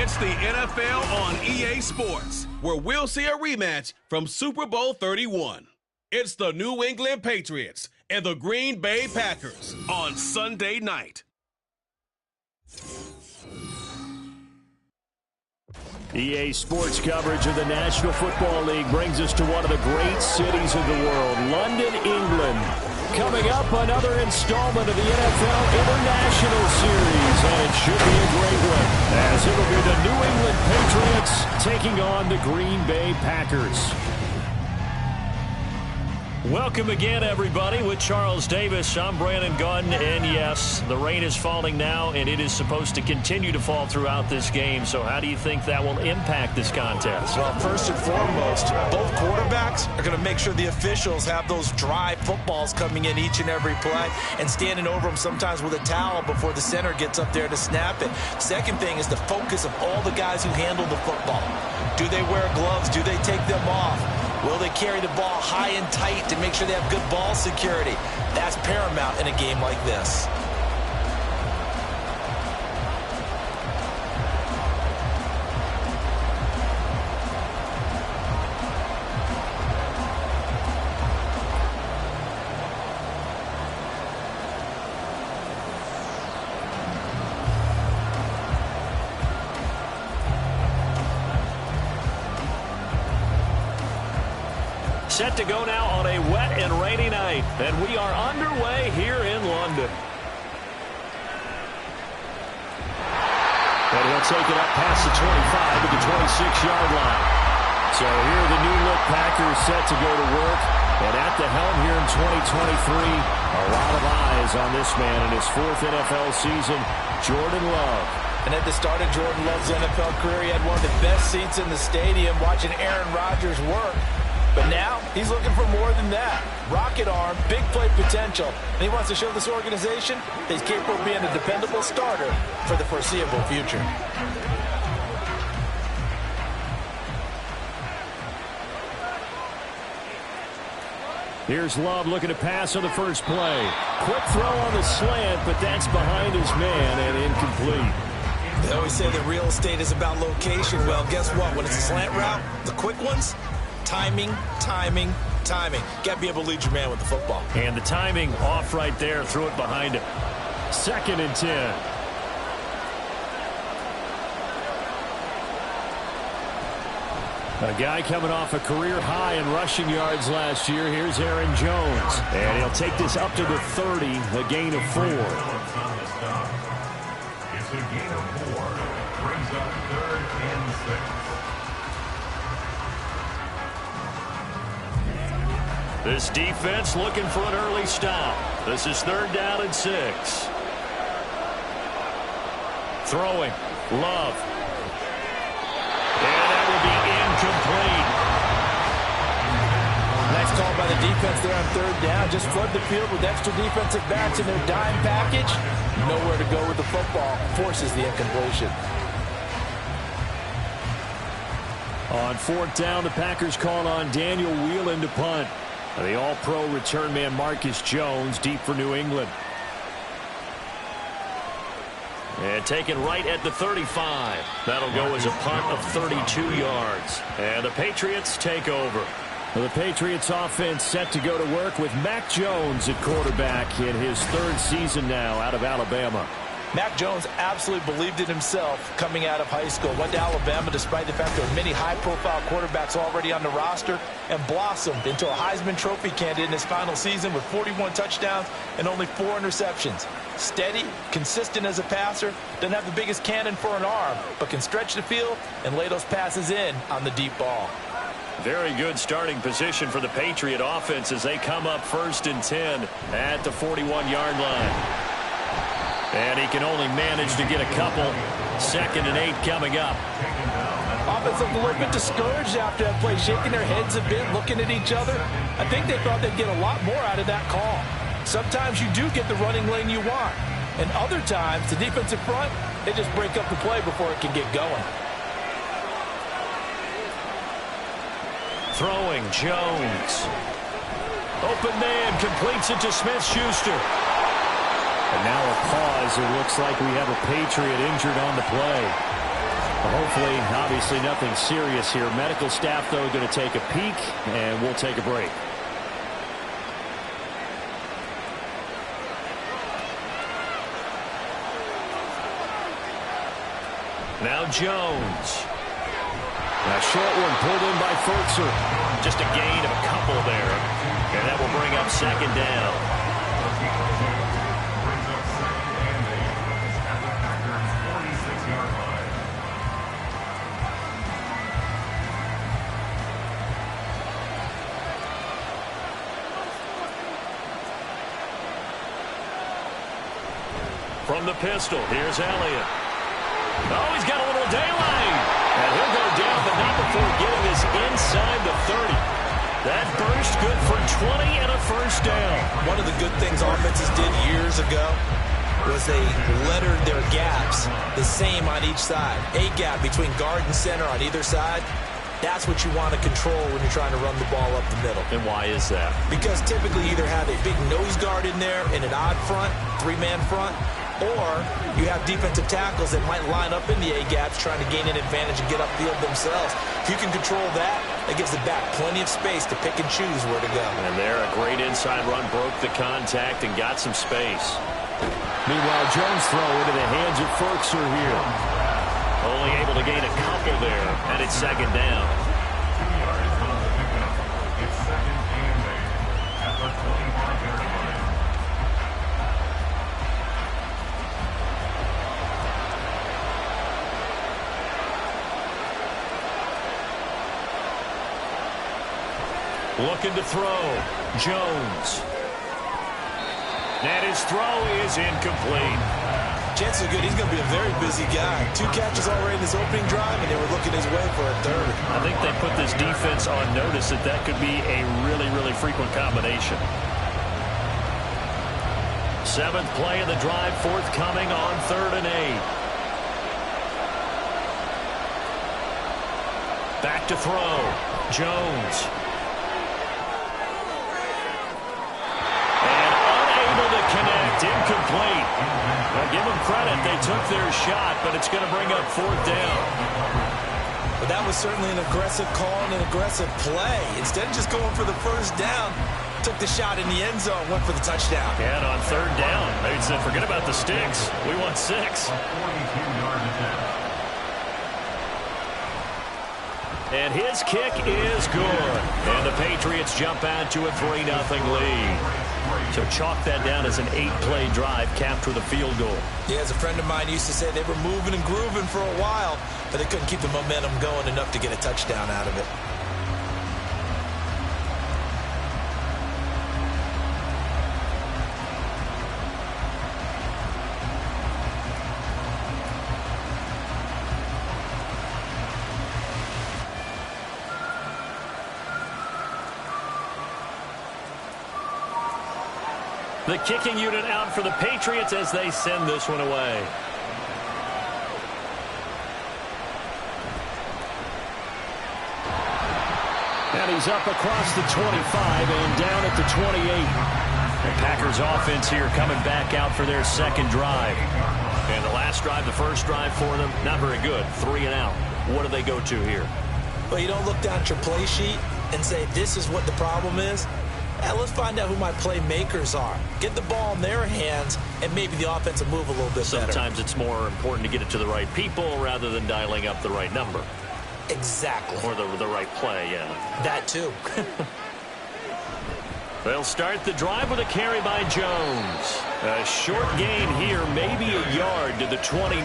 It's the NFL on EA Sports, where we'll see a rematch from Super Bowl 31. It's the New England Patriots and the Green Bay Packers on Sunday night. EA Sports coverage of the National Football League brings us to one of the great cities of the world, London, England. Coming up, another installment of the NFL International Series, and it should be a great one, as it'll be the New England Patriots taking on the Green Bay Packers. Welcome again, everybody. With Charles Davis, I'm Brandon Gunn, and yes, the rain is falling now, and it is supposed to continue to fall throughout this game. So how do you think that will impact this contest? Well, first and foremost, both quarterbacks are going to make sure the officials have those dry footballs coming in each and every play and standing over them sometimes with a towel before the center gets up there to snap it. Second thing is the focus of all the guys who handle the football. Do they wear gloves? Do they take them off? Will they carry the ball high and tight to make sure they have good ball security? That's paramount in a game like this. Set to go now on a wet and rainy night, and we are underway here in London. And he'll take it up past the 25 to the 26-yard line. So here the new-look Packers set to go to work, and at the helm here in 2023, a lot of eyes on this man in his fourth NFL season, Jordan Love. And at the start of Jordan Love's NFL career, he had one of the best seats in the stadium watching Aaron Rodgers work. But now, he's looking for more than that. Rocket arm, big play potential. And he wants to show this organization that he's capable of being a dependable starter for the foreseeable future. Here's Love looking to pass on the first play. Quick throw on the slant, but that's behind his man and incomplete. They always say that real estate is about location. Well, guess what? When it's a slant route, the quick ones, timing, timing, timing. Got to be able to lead your man with the football. And the timing off right there. Threw it behind him. 2nd and 10. A guy coming off a career high in rushing yards last year. Here's Aaron Jones. And he'll take this up to the 30, a gain of 4. It's a gain of 4. Brings up 3rd and 6. This defense looking for an early stop. This is 3rd down and 6. Throwing. Love. And that will be incomplete. Nice call by the defense there on 3rd down. Just flood the field with extra defensive backs in their dime package. Nowhere to go with the football. Forces the incompletion. On 4th down, the Packers call on Daniel Whelan to punt. The all-pro return man Marcus Jones deep for New England. And taken right at the 35. That'll go as a punt of 32 yards. And the Patriots take over. Well, the Patriots offense set to go to work with Mac Jones at quarterback in his 3rd season now out of Alabama. Mac Jones absolutely believed in himself coming out of high school. Went to Alabama despite the fact there were many high-profile quarterbacks already on the roster and blossomed into a Heisman Trophy candidate in his final season with 41 touchdowns and only 4 interceptions. Steady, consistent as a passer, doesn't have the biggest cannon for an arm, but can stretch the field and lay those passes in on the deep ball. Very good starting position for the Patriot offense as they come up 1st and 10 at the 41-yard line. And he can only manage to get a couple. 2nd and 8 coming up. Offense looked a little bit discouraged after that play, shaking their heads a bit, looking at each other. I think they thought they'd get a lot more out of that call. Sometimes you do get the running lane you want. And other times, the defensive front, they just break up the play before it can get going. Throwing, Jones. Open man, completes it to Smith-Schuster. And now a pause. It looks like we have a Patriot injured on the play. Hopefully, obviously nothing serious here. Medical staff, though, going to take a peek, and we'll take a break. Now Jones. A short one pulled in by Fultzer. Just a gain of a couple there. And that will bring up second down. Brings up second and 8 at the Packers' 46-yard line. From the pistol, here's Elliott. Oh, he's got a little daylight. And he'll go down, but not before getting this inside the 30. That burst good for 20 and a first down. One of the good things offenses did years ago was they lettered their gaps the same on each side. A gap between guard and center on either side. That's what you want to control when you're trying to run the ball up the middle. And why is that? Because typically you either have a big nose guard in there in an odd front, three-man front, or you have defensive tackles that might line up in the A-gaps trying to gain an advantage and get upfield themselves. If you can control that, that gives the back plenty of space to pick and choose where to go. And there, a great inside run, broke the contact and got some space. Meanwhile, Jones throw into the hands of Fultzer here. Only able to gain a couple there, and it's second down. 2 yards on the pickup. It's second and 8 at the 25-yard line. Looking to throw. Jones. And his throw is incomplete. Chances are good he's going to be a very busy guy. 2 catches already in his opening drive, and they were looking his way for a third. I think they put this defense on notice that that could be a really, really frequent combination. 7th play of the drive, forthcoming on 3rd and 8. Back to throw. Jones. Connect, incomplete. Well, give them credit. They took their shot, but it's going to bring up 4th down. But that was certainly an aggressive call and an aggressive play. Instead of just going for the first down, took the shot in the end zone, went for the touchdown. And on 3rd down, they said, forget about the sticks. We want 6. A 42-yard attempt. And his kick is good. And the Patriots jump out to a 3-0 lead. So chalk that down as an 8-play drive, capped with a field goal. Yeah, as a friend of mine used to say, they were moving and grooving for a while, but they couldn't keep the momentum going enough to get a touchdown out of it. The kicking unit out for the Patriots as they send this one away. And he's up across the 25 and down at the 28. The Packers offense here coming back out for their second drive. And the last drive, the first drive for them, not very good. 3 and out. What do they go to here? Well, you don't look down at your play sheet and say, this is what the problem is. Yeah, let's find out who my playmakers are. Get the ball in their hands, and maybe the offense will move a little bit better. Sometimes it's more important to get it to the right people rather than dialing up the right number. Exactly. Or the right play, yeah. That too. They'll start the drive with a carry by Jones. A short gain here, maybe a yard to the 29.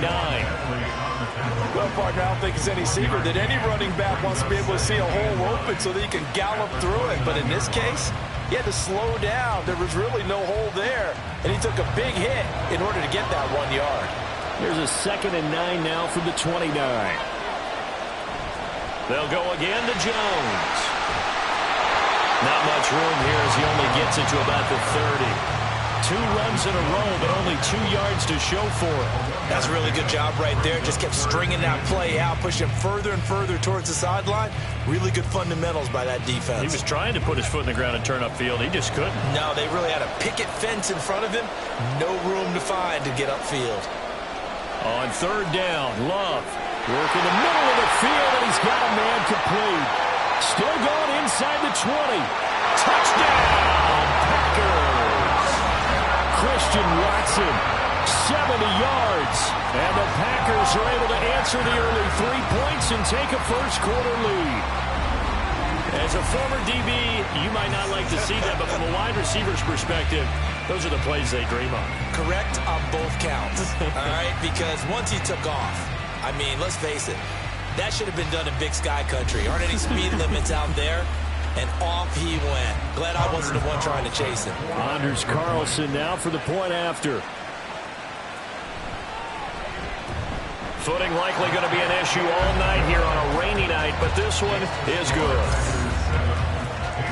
Well, partner, I don't think it's any secret that any running back wants to be able to see a hole open so that he can gallop through it. But in this case, he had to slow down. There was really no hole there, and he took a big hit in order to get that 1 yard. There's a 2nd and 9 now from the 29. They'll go again to Jones. Not much room here as he only gets it to about the 30. 2 runs in a row, but only 2 yards to show for it. That's a really good job right there. Just kept stringing that play out, pushing further and further towards the sideline. Really good fundamentals by that defense. He was trying to put his foot in the ground and turn upfield. He just couldn't. No, they really had a picket fence in front of him. No room to find to get upfield. On 3rd down, Love. Work in the middle of the field, and he's got a man complete. Still going inside the 20. Touchdown, Packers! Christian Watson, 70 yards. And the Packers are able to answer the early 3 points and take a first-quarter lead. As a former DB, you might not like to see that, but from a wide receiver's perspective, those are the plays they dream of. Correct on both counts, all right? Because once he took off, I mean, let's face it, that should have been done in Big Sky Country. Aren't any speed limits out there? And off he went. Glad I wasn't the one trying to chase him. Anders Carlson now for the point after. Footing likely going to be an issue all night here on a rainy night, but this one is good.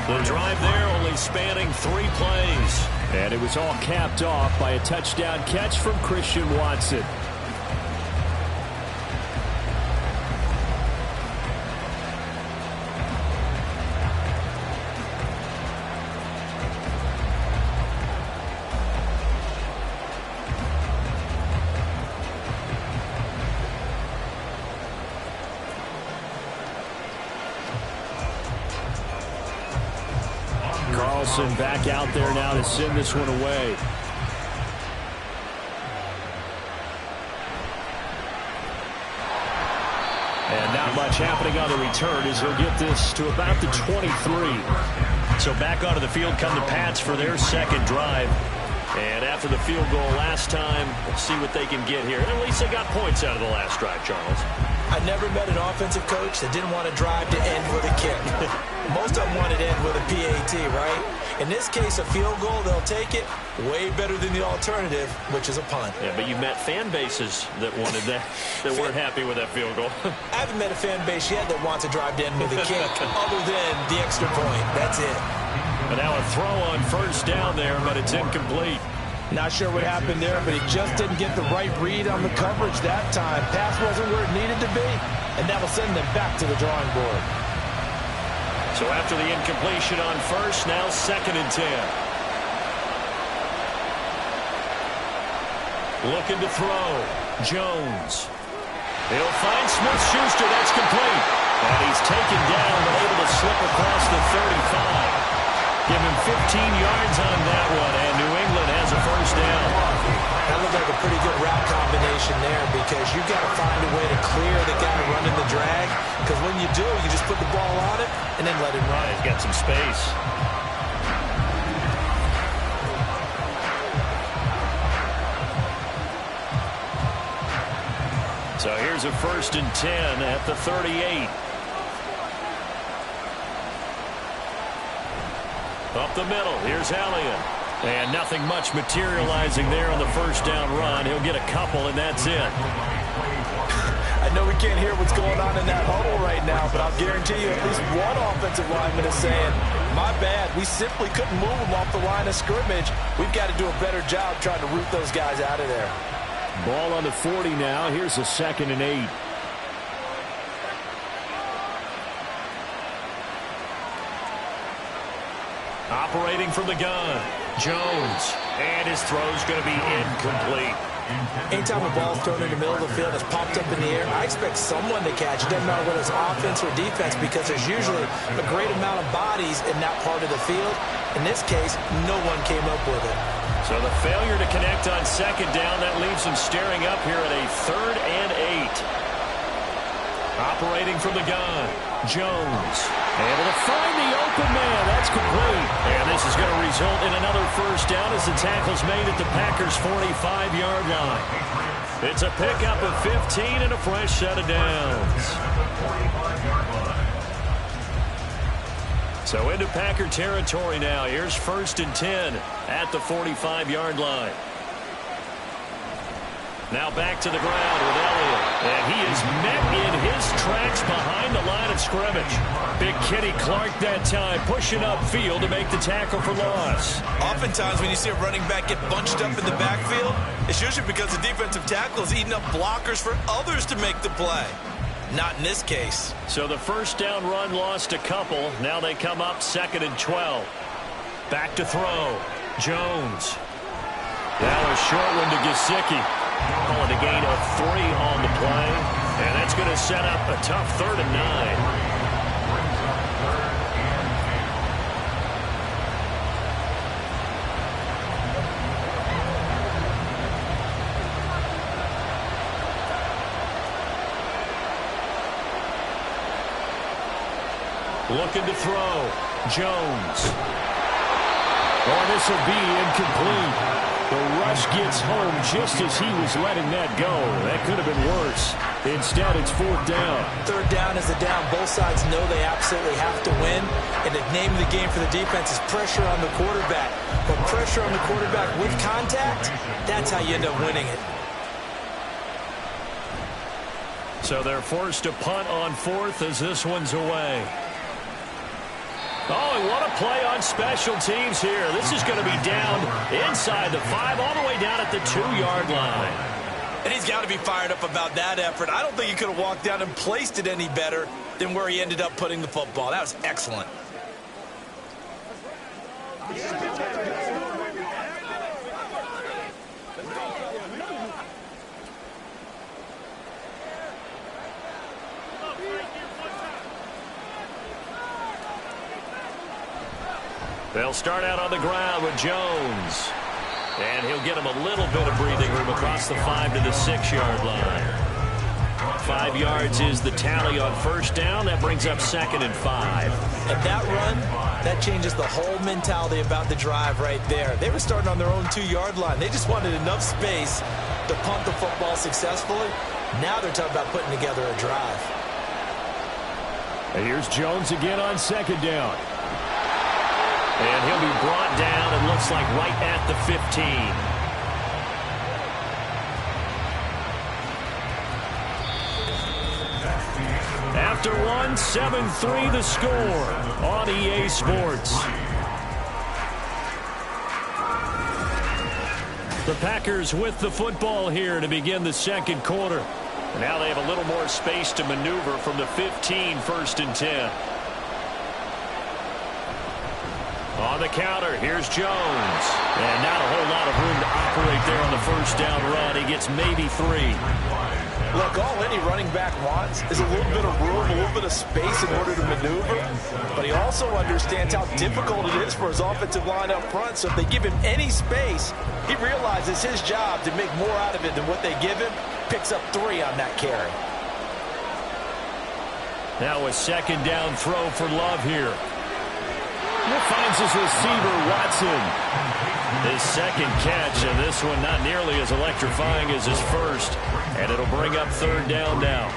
The drive there only spanning 3 plays. And it was all capped off by a touchdown catch from Christian Watson. Carlson back out there now to send this one away. And not much happening on the return as he'll get this to about the 23. So back onto the field come the Pats for their second drive. And after the field goal last time, let's see what they can get here. And at least they got points out of the last drive, Charles. I never met an offensive coach that didn't want to drive to end with a kick. Most of them wanted to end with a PAT, right? In this case, a field goal, they'll take it. Way better than the alternative, which is a punt. Yeah, but you met fan bases that wanted that, that weren't happy with that field goal. I haven't met a fan base yet that wants to drive to end with a kick other than the extra point. That's it. And now a throw on first down there, but it's incomplete. Not sure what happened there, but he just didn't get the right read on the coverage that time. Pass wasn't where it needed to be, and that'll send them back to the drawing board. So after the incompletion on first, now 2nd and 10. Looking to throw. Jones. He'll find Smith-Schuster. That's complete. And he's taken down, but able to slip across the 35. Give him 15 yards on that one, and New England has a first down. That looked like a pretty good route combination there because you've got to find a way to clear the guy running the drag because when you do, you just put the ball on it and then let him run. He's got some space. So here's a 1st and 10 at the 38. Up the middle, here's Elliott. And nothing much materializing there on the first down run. He'll get a couple, and that's it. I know we can't hear what's going on in that huddle right now, but I'll guarantee you at least one offensive lineman is saying, my bad, we simply couldn't move them off the line of scrimmage. We've got to do a better job trying to root those guys out of there. Ball on the 40 now. Here's a 2nd and 8. Operating from the gun, Jones, and his throw's going to be incomplete. Anytime a ball's thrown in the middle of the field, it's popped up in the air, I expect someone to catch. It doesn't matter whether it's offense or defense because there's usually a great amount of bodies in that part of the field. In this case, no one came up with it. So the failure to connect on 2nd down, that leaves him staring up here at a 3rd and 8. Operating from the gun, Jones. Able to find the open man. That's complete. And this is going to result in another first down as the tackle's made at the Packers' 45-yard line. It's a pickup of 15 and a fresh set of downs. So into Packer territory now. Here's 1st and 10 at the 45-yard line. Now back to the ground with Elliott. And he is met in his tracks behind the line of scrimmage. Big Kenny Clark that time pushing upfield to make the tackle for loss. Oftentimes when you see a running back get bunched up in the backfield, it's usually because the defensive tackle is eating up blockers for others to make the play. Not in this case. So the first down run lost a couple. Now they come up 2nd and 12. Back to throw. Jones. Now a short one to Gesicki. Calling a gain of 3 on the play. And that's going to set up a tough 3rd and 9. Looking to throw. Jones. Oh, this will be incomplete. The rush gets home just as he was letting that go. That could have been worse. Instead, it's 4th down. 3rd down is a down. Both sides know they absolutely have to win. And the name of the game for the defense is pressure on the quarterback. But pressure on the quarterback with contact, that's how you end up winning it. So they're forced to punt on 4th as this one's away. Oh, and what a play on special teams here. This is going to be down inside the 5, all the way down at the 2-yard line. And he's got to be fired up about that effort. I don't think he could have walked down and placed it any better than where he ended up putting the football. That was excellent. They'll start out on the ground with Jones. And he'll get him a little bit of breathing room across the 5 to the 6-yard line. 5 yards is the tally on 1st down. That brings up 2nd and 5. And that run, that changes the whole mentality about the drive right there. They were starting on their own 2-yard line. They just wanted enough space to punt the football successfully. Now they're talking about putting together a drive. And here's Jones again on 2nd down. And he'll be brought down, it looks like right at the 15. After one, 7-3 the score on EA Sports. The Packers with the football here to begin the 2nd quarter. And now they have a little more space to maneuver from the 15, 1st and 10. On the counter, here's Jones. And not a whole lot of room to operate there on the 1st down run. He gets maybe 3. Look, all any running back wants is a little bit of room, a little bit of space in order to maneuver. But he also understands how difficult it is for his offensive line up front. So if they give him any space, he realizes his job to make more out of it than what they give him. Picks up 3 on that carry. Now a 2nd down throw for Love here. Finds his receiver, Watson. His 2nd catch, and this one not nearly as electrifying as his 1st. And it'll bring up 3rd down now.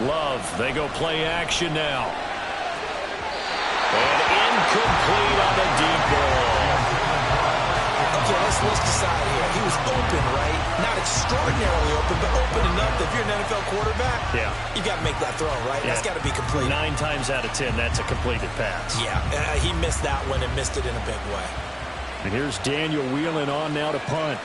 Love, they go play action now. And incomplete on the deep ball. Okay, let's decide here. He was open, right? Not extraordinarily open, but open enough that if you're an NFL quarterback, you got to make that throw, right? That's got to be complete. 9 times out of 10, that's a completed pass. Yeah, he missed that one and missed it in a big way. And here's Daniel Whelan on now to punt.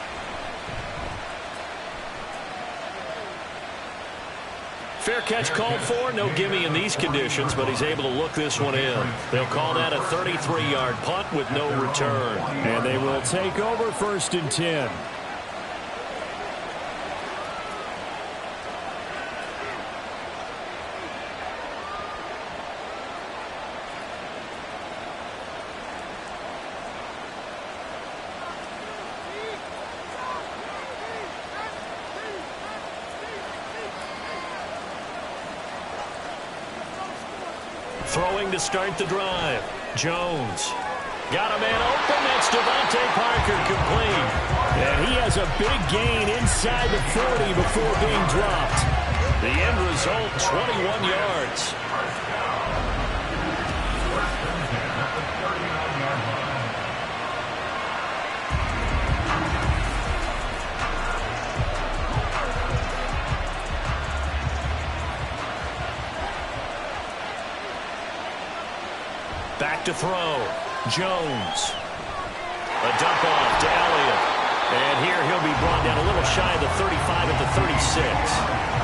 Fair catch called for. No gimme in these conditions, but he's able to look this one in. They'll call that a 33-yard punt with no return. And they will take over 1st and 10. Throwing to start the drive. Jones. Got a man open. That's Devontae Parker complete. And he has a big gain inside the 40 before being dropped. The end result, 21 yards. Back to throw. Jones. A dump off to Elliott. And here he'll be brought down a little shy of the 35 at the 36.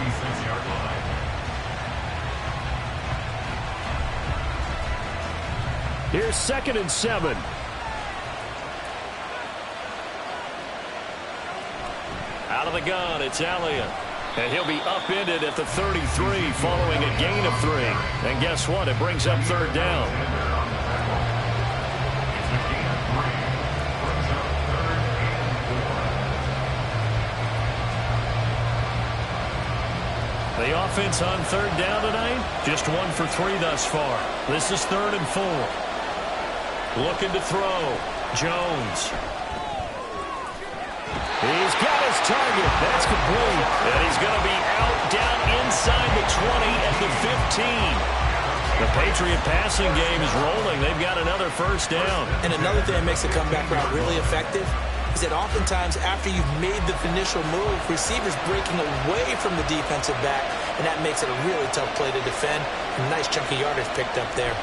36-yard line. Here's 2nd and 7. Out of the gun, it's Elliott. And he'll be upended at the 33 following a gain of 3. And guess what? It brings up 3rd down. It's a gain of 3. Brings up 3rd and 4. The offense on 3rd down tonight, just 1 for 3 thus far. This is 3rd and 4. Looking to throw. Jones. He's got his target. That's complete. And he's going to be out down inside the 20 at the 15. The Patriot passing game is rolling. They've got another 1st down. And another thing that makes the comeback route really effective is that oftentimes after you've made the initial move, receivers breaking away from the defensive back, and that makes it a really tough play to defend. A nice chunk of yardage picked up there.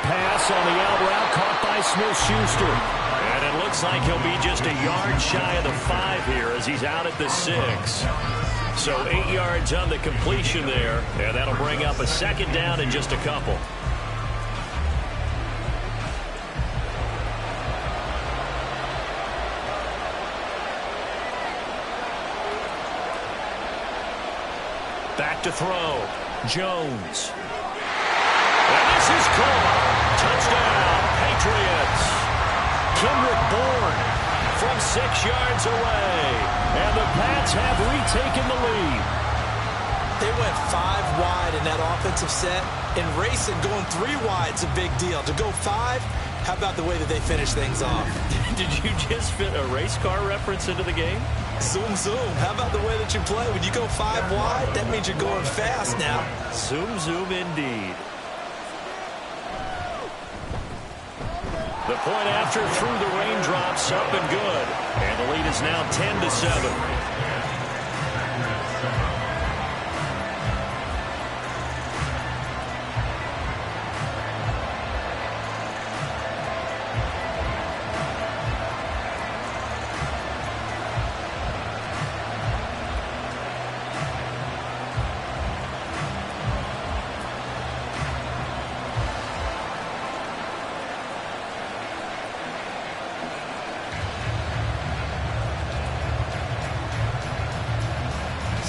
Pass on the out route caught by Smith-Schuster. And it looks like he'll be just a yard shy of the 5 here as he's out at the 6. So 8 yards on the completion there. And that'll bring up a 2nd down in just a couple. Back to throw. Jones. And this is caught. Touchdown, Patriots. Kendrick Bourne from 6 yards away. And the Pats have retaken the lead. They went 5 wide in that offensive set. And racing going 3 wide's a big deal. To go 5, how about the way that they finish things off? Did you just fit a race car reference into the game? Zoom, zoom. How about the way that you play? When you go 5 wide, that means you're going fast now. Zoom, zoom indeed. The point after through the raindrops, up and good. And the lead is now 10-7.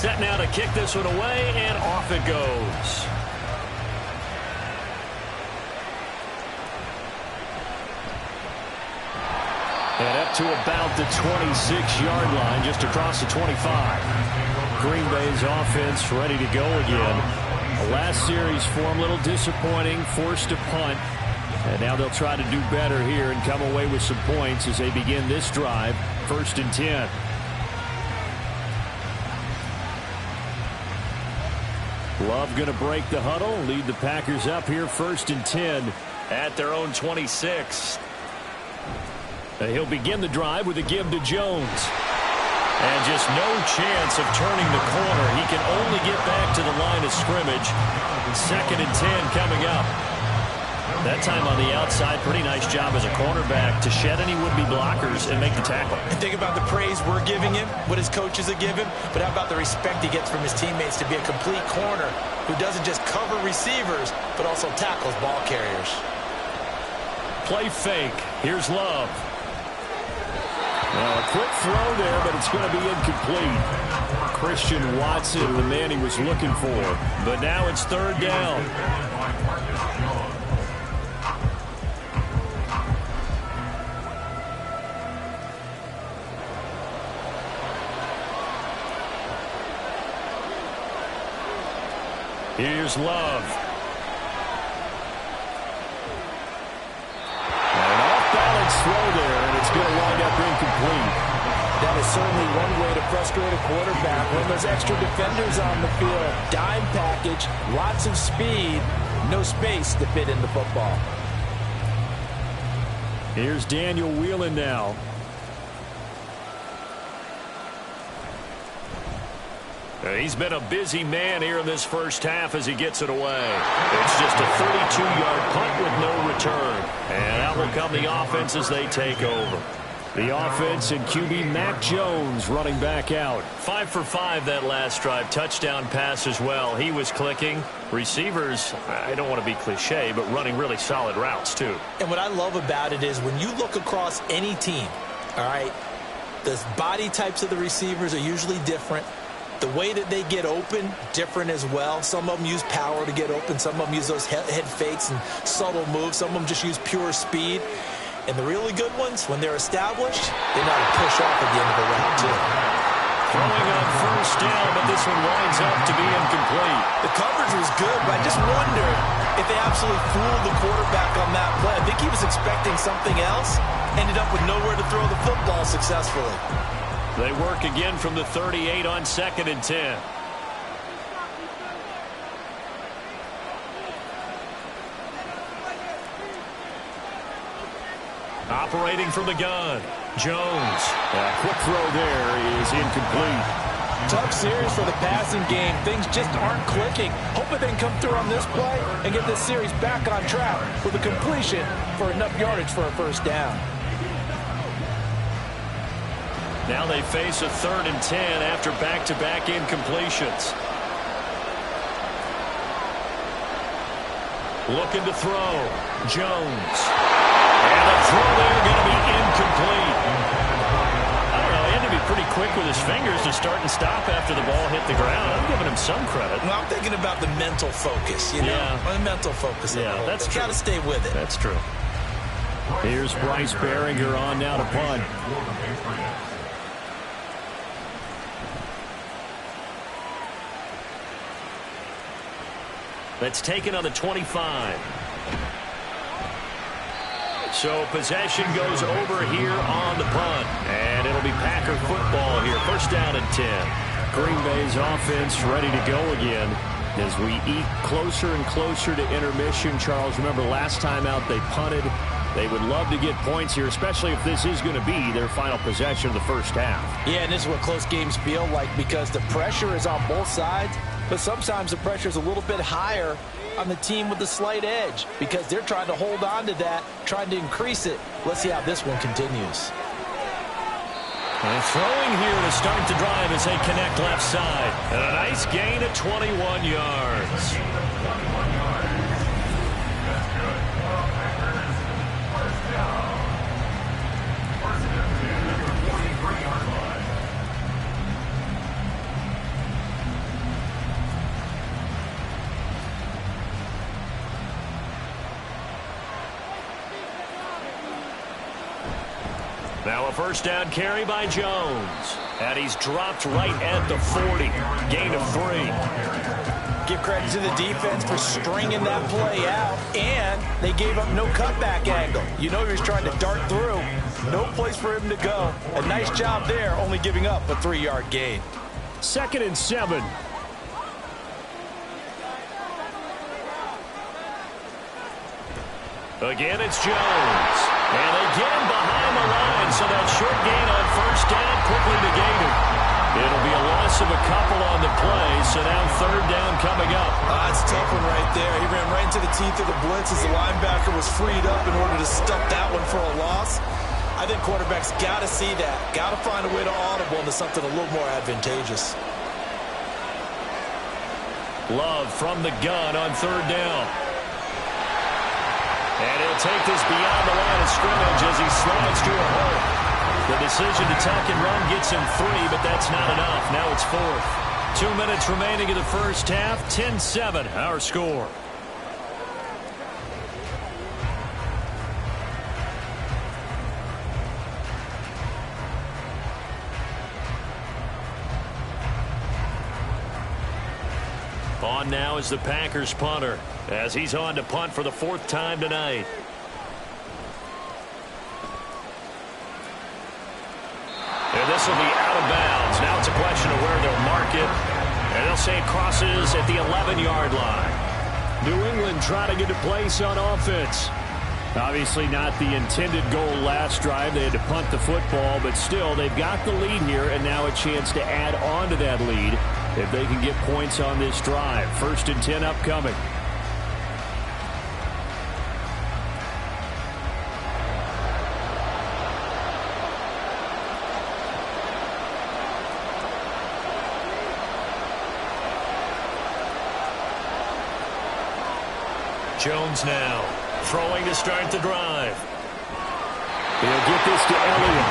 Set now to kick this one away, and off it goes. And up to about the 26-yard line, just across the 25. Green Bay's offense ready to go again. The last series for them a little disappointing, forced a punt. And now they'll try to do better here and come away with some points as they begin this drive, 1st and 10. Love going to break the huddle, lead the Packers up here 1st and 10 at their own 26. He'll begin the drive with a give to Jones. And just no chance of turning the corner. He can only get back to the line of scrimmage. 2nd and 10 coming up. That time on the outside, pretty nice job as a cornerback to shed any would-be blockers and make the tackle. And think about the praise we're giving him, what his coaches are giving, but how about the respect he gets from his teammates to be a complete corner who doesn't just cover receivers, but also tackles ball carriers. Play fake. Here's Love. Well, a quick throw there, but it's going to be incomplete. Christian Watson, the man he was looking for. But now it's 3rd down. Here's Love. And an off-balance throw there, and it's going to wind up incomplete. That is certainly one way to frustrate a quarterback when there's extra defenders on the field. Dime package, lots of speed, no space to fit in the football. Here's Daniel Whelan now. He's been a busy man here in this first half as he gets it away. It's just a 32-yard punt with no return. And out will come the offense as they take over. The offense and QB Mac Jones running back out. 5 for 5 that last drive. Touchdown pass as well. He was clicking. Receivers, I don't want to be cliche, but running really solid routes too. And what I love about it is when you look across any team, all right, the body types of the receivers are usually different. The way that they get open, different as well. Some of them use power to get open. Some of them use those head fakes and subtle moves. Some of them just use pure speed. And the really good ones, when they're established, they know how to push off at the end of the route, too. Throwing on first down, but this one winds up to be incomplete. The coverage was good, but I just wonder if they absolutely fooled the quarterback on that play. I think he was expecting something else, ended up with nowhere to throw the football successfully. They work again from the 38 on 2nd and 10. Operating from the gun, Jones. A quick throw there is incomplete. Tough series for the passing game. Things just aren't clicking. Hoping they can come through on this play and get this series back on track with a completion for enough yardage for a first down. Now they face a 3rd and 10 after back-to-back incompletions. Looking to throw, Jones. And the throw there going to be incomplete. I don't know, he had to be pretty quick with his fingers to start and stop after the ball hit the ground. I'm giving him some credit. Well, I'm thinking about the mental focus, you know? Yeah. The mental focus. Yeah, that's true. Got to stay with it. That's true. Here's Bryce Behringer on now to punt. That's taken on the 25. So possession goes over here on the punt. And it'll be Packer football here. First down and 10. Green Bay's offense ready to go again as we eat closer and closer to intermission. Charles, remember last time out they punted. They would love to get points here, especially if this is going to be their final possession of the first half. Yeah, and this is what close games feel like because the pressure is on both sides, but sometimes the pressure is a little bit higher on the team with the slight edge because they're trying to hold on to that, trying to increase it. Let's see how this one continues. And throwing here to start the drive as they connect left side. And a nice gain of 21 yards. Now a first down carry by Jones. And he's dropped right at the 40. Gain of 3. Give credit to the defense for stringing that play out, and they gave up no cutback angle. You know he was trying to dart through. No place for him to go. A nice job there, only giving up a 3-yard gain. 2nd and 7. Again, it's Jones. And they get him behind the line, so that short gain on first down quickly negated. It'll be a loss of a couple on the play, so now 3rd down coming up. That's a tough one right there. He ran right into the teeth of the blitz as the linebacker was freed up in order to stuff that one for a loss. I think quarterbacks got to see that. Got to find a way to audible into something a little more advantageous. Love from the gun on 3rd down. And he'll take this beyond the line of scrimmage as he slides to a hole. The decision to tuck and run gets him 3, but that's not enough. Now it's 4th. 2 minutes remaining in the first half. 10-7, our score. On now is the Packers punter as he's on to punt for the 4th time tonight. And this will be out of bounds. Now it's a question of where they'll mark it. And they'll say it crosses at the 11-yard line. New England trying to get a place on offense. Obviously not the intended goal last drive. They had to punt the football, but still they've got the lead here and now a chance to add on to that lead if they can get points on this drive. 1st and 10 upcoming. Jones now throwing to start the drive. He'll get this to Elliott.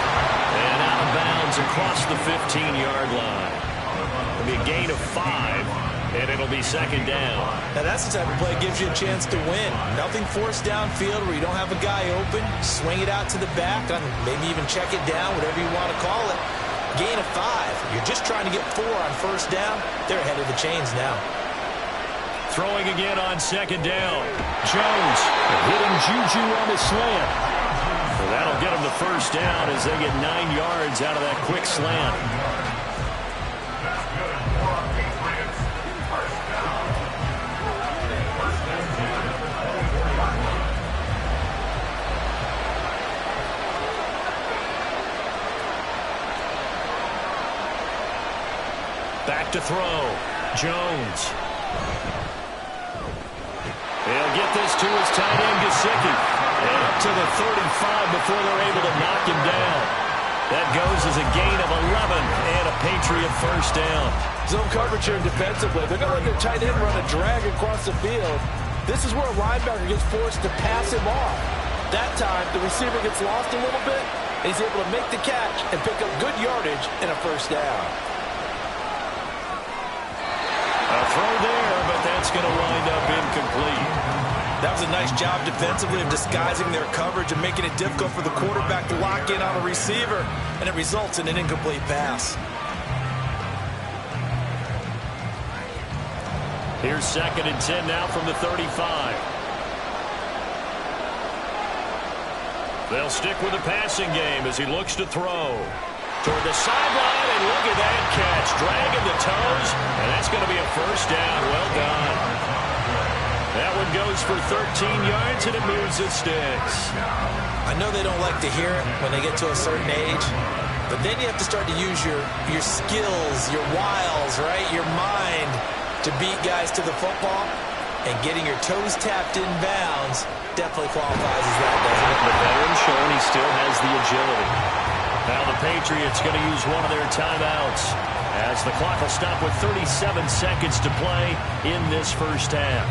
And out of bounds across the 15-yard line. It'll be a gain of 5, and it'll be second down. Now that's the type of play that gives you a chance to win. Nothing forced downfield where you don't have a guy open. Swing it out to the back, maybe even check it down, whatever you want to call it. Gain of 5. You're just trying to get 4 on first down. They're ahead of the chains now. Throwing again on second down. Jones hitting Juju on the slant. Well, that'll get them the first down as they get 9 yards out of that quick slant. Back to throw. Jones. He'll get this to his tight end, Gesicki. And up to the 35 before they're able to knock him down. That goes as a gain of 11 and a Patriot first down. Zone coverage here defensively. They're going to let their tight end run a drag across the field. This is where a linebacker gets forced to pass him off. That time, the receiver gets lost a little bit, and he's able to make the catch and pick up good yardage and a first down. A throw there, but that's going to wind up incomplete. That was a nice job defensively of disguising their coverage and making it difficult for the quarterback to lock in on a receiver, and it results in an incomplete pass. Here's 2nd and 10 now from the 35. They'll stick with the passing game as he looks to throw. Toward the sideline, and look at that catch. Dragging the toes, and that's going to be a first down. Well done. That one goes for 13 yards, and it moves the sticks. I know they don't like to hear it when they get to a certain age, but then you have to start to use your skills, your wiles, right, your mind to beat guys to the football, and getting your toes tapped in bounds definitely qualifies as that, doesn't it? The veteran showing he still has the agility. Now the Patriots going to use one of their timeouts as the clock will stop with 37 seconds to play in this first half.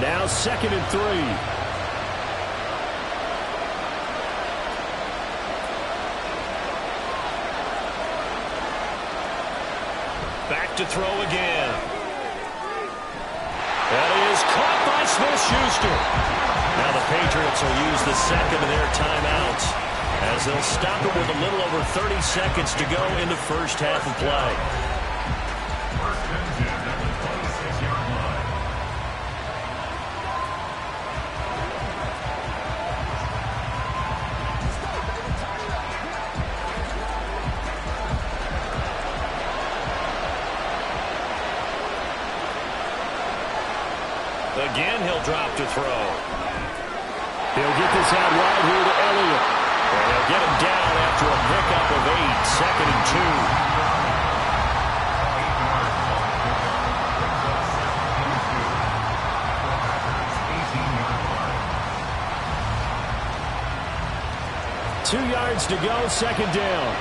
Now 2nd and 3. Back to throw again. That is caught by Smith-Schuster. Now the Patriots will use the second of their timeouts as they'll stop it with a little over 30 seconds to go in the first half of play. First and 10 at the 26-yard line. Again, he'll drop to throw. He'll get this out wide here to Elliott. And they'll get him down after a pickup of 8. 2nd and 2 yards to go, 2nd down.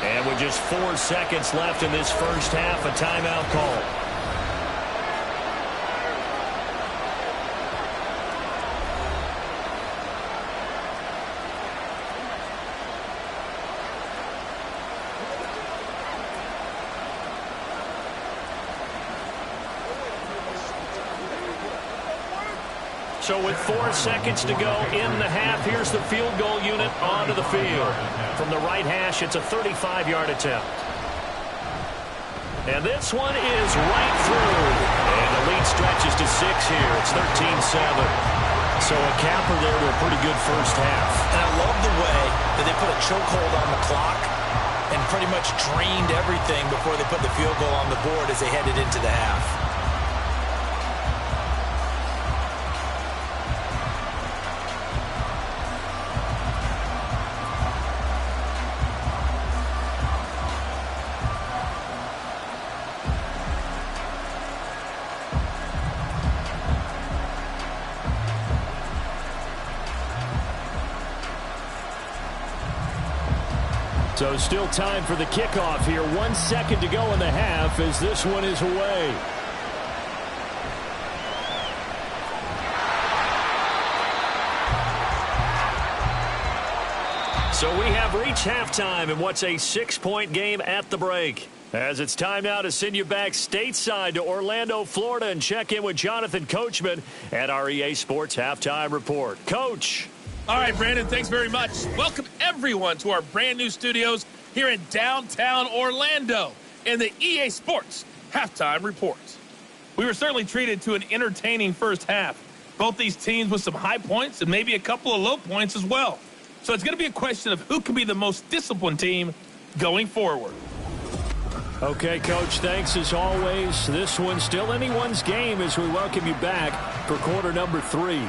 And with just 4 seconds left in this first half, a timeout call. So with 4 seconds to go in the half, here's the field goal unit onto the field. From the right hash, it's a 35-yard attempt. And this one is right through. And the lead stretches to 6 here. It's 13-7. So a capper there to a pretty good first half. And I love the way that they put a chokehold on the clock and pretty much drained everything before they put the field goal on the board as they headed into the half. So still time for the kickoff here. 1 second to go in the half as this one is away. So we have reached halftime in what's a 6-point game at the break. As it's time now to send you back stateside to Orlando, Florida, and check in with Jonathan Coachman at our EA Sports Halftime Report. Coach. All right, Brandon, thanks very much. Welcome, everyone, to our brand-new studios here in downtown Orlando in the EA Sports Halftime Report. We were certainly treated to an entertaining first half. Both these teams with some high points and maybe a couple of low points as well. So it's going to be a question of who can be the most disciplined team going forward. Okay, Coach, thanks as always. This one's still anyone's game as we welcome you back for quarter number 3.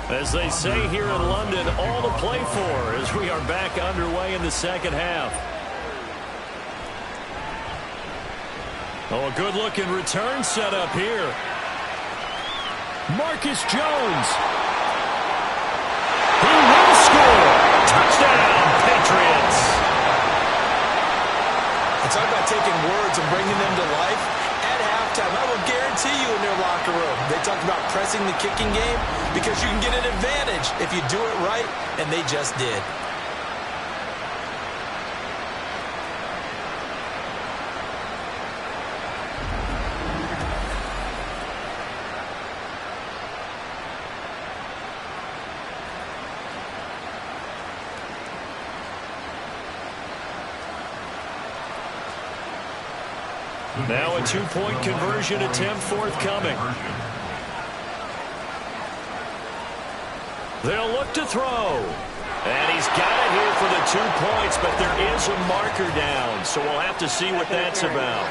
As they say here in London, all to play for as we are back underway in the second half. Oh, a good-looking return set up here. Marcus Jones. He will score. Touchdown, Patriots. It's all about taking words and bringing them to life. At halftime, I will guarantee you in their locker room, they talk about pressing the kicking game because you can get an advantage if you do it right, and they just did. Now a 2-point conversion attempt forthcoming. They'll look to throw. And he's got it here for the 2 points, but there is a marker down, so we'll have to see what that's about.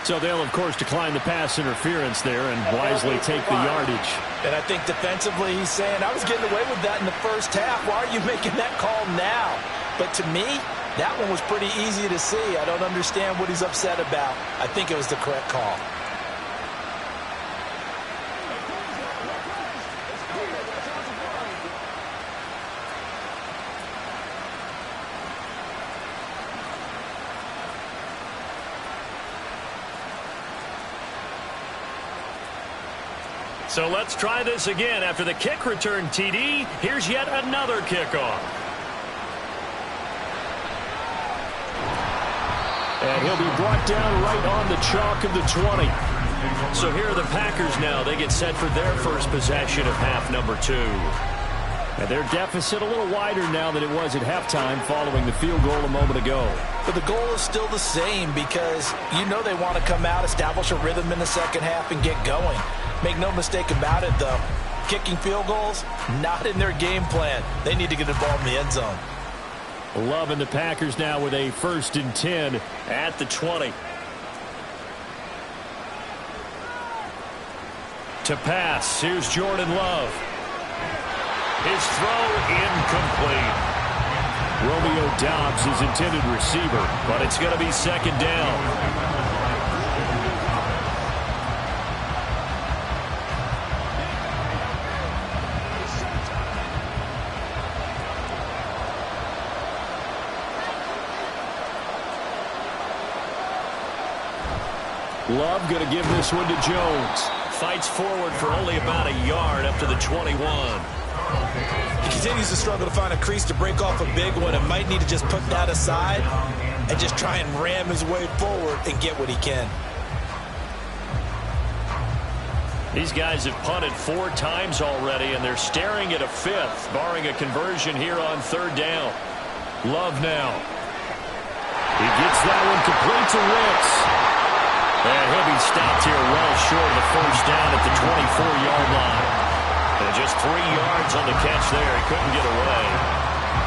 So they'll, of course, decline the pass interference there and wisely take the yardage. And I think defensively he's saying, I was getting away with that in the first half. Why are you making that call now? But to me, that one was pretty easy to see. I don't understand what he's upset about. I think it was the correct call. So let's try this again. After the kick return TD, here's yet another kickoff. And he'll be brought down right on the chalk of the 20. So here are the Packers now. They get set for their first possession of half number 2. And their deficit a little wider now than it was at halftime following the field goal a moment ago. But the goal is still the same because you know they want to come out, establish a rhythm in the second half, and get going. Make no mistake about it, though. Kicking field goals, not in their game plan. They need to get involved in the end zone. Love and the Packers now with a 1st and 10 at the 20. To pass, here's Jordan Love. His throw incomplete. Romeo Doubs is intended receiver, but it's going to be second down. Love going to give this one to Jones. Fights forward for only about a yard up to the 21. He continues to struggle to find a crease to break off a big one and might need to just put that aside and just try and ram his way forward and get what he can. These guys have punted 4 times already, and they're staring at a 5th, barring a conversion here on 3rd down. Love now. He gets that one complete to Ricks. And he'll be stopped here well short of the first down at the 24-yard line. And just 3 yards on the catch there. He couldn't get away.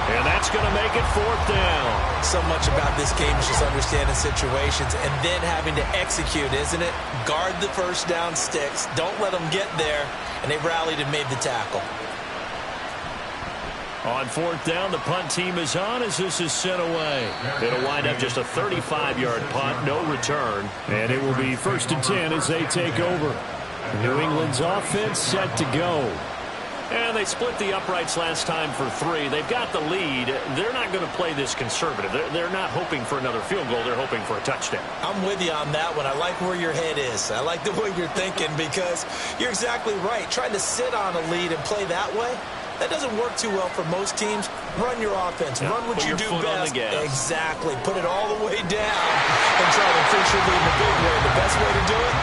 And that's going to make it 4th down. So much about this game is just understanding situations and then having to execute, isn't it? Guard the first down sticks. Don't let them get there. And they rallied and made the tackle. On 4th down, the punt team is on as this is sent away. It'll wind up just a 35-yard punt, no return. And it will be 1st and 10 as they take over. New England's offense set to go. And they split the uprights last time for 3. They've got the lead. They're not going to play this conservative. They're not hoping for another field goal. They're hoping for a touchdown. I'm with you on that one. I like where your head is. I like the way you're thinking because you're exactly right. Trying to sit on a lead and play that way, that doesn't work too well for most teams. Run your offense. Yeah, run what you do best. Exactly. Put it all the way down and try to increase your lead in a big way. The best way to do it,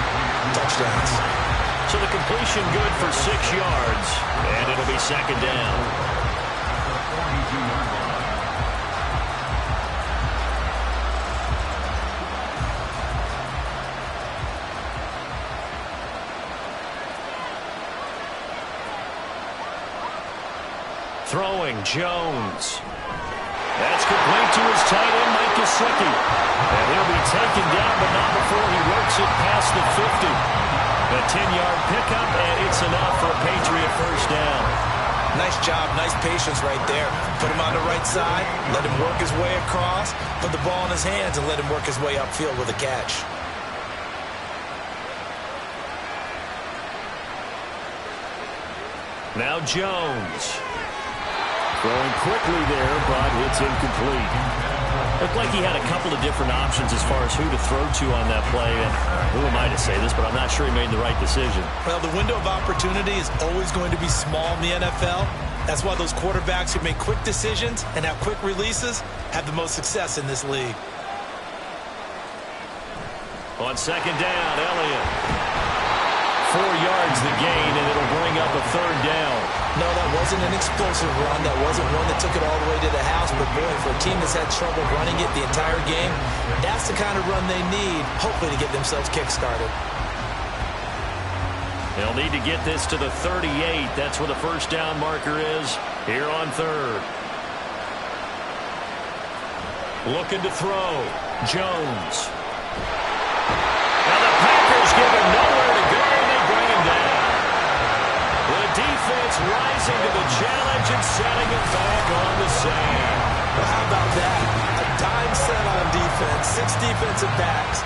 touchdowns. So the completion good for 6 yards, and it'll be 2nd down. Throwing, Jones. That's complete to his tight end, Mike Gesicki. And he'll be taken down, but not before he works it past the 50. A 10-yard pickup, and it's enough for a Patriot first down. Nice job, nice patience right there. Put him on the right side, let him work his way across, put the ball in his hands, and let him work his way upfield with a catch. Now Jones. Throwing quickly there, but it's incomplete. Looked like he had a couple of different options as far as who to throw to on that play. And who am I to say this, but I'm not sure he made the right decision. Well, the window of opportunity is always going to be small in the NFL. That's why those quarterbacks who make quick decisions and have quick releases have the most success in this league. On 2nd down, Elliott. 4 yards the gain, and it'll bring up a 3rd down. No, that wasn't an explosive run. That wasn't one that took it all the way to the house. But, boy, for a team that's had trouble running it the entire game, that's the kind of run they need, hopefully, to get themselves kick-started. They'll need to get this to the 38. That's where the first down marker is here on 3rd. Looking to throw. Jones. Now the Packers give him nowhere to go. Defense rising to the challenge and setting it back on the sand. Well, how about that? A dime set on defense, 6 defensive backs.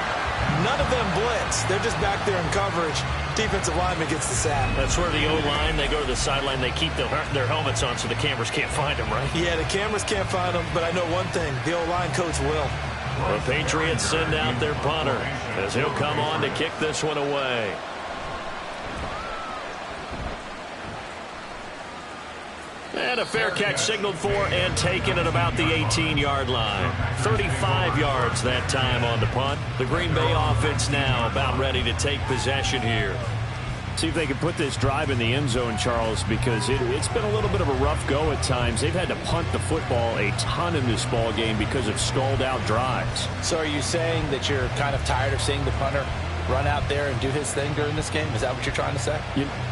None of them blitz. They're just back there in coverage. Defensive lineman gets the sack. That's where the O-line, they go to the sideline, they keep their helmets on so the cameras can't find them, right? Yeah, the cameras can't find them, but I know one thing. The O-line coach will. The Patriots send out their punter as he'll come on to kick this one away. And a fair catch signaled for and taken at about the 18-yard line. 35 yards that time on the punt. The Green Bay offense now about ready to take possession here. See if they can put this drive in the end zone, Charles, because it's been a little bit of a rough go at times. They've had to punt the football a ton in this ball game because of stalled-out drives. So are you saying that you're kind of tired of seeing the punter run out there and do his thing during this game? Is that what you're trying to say?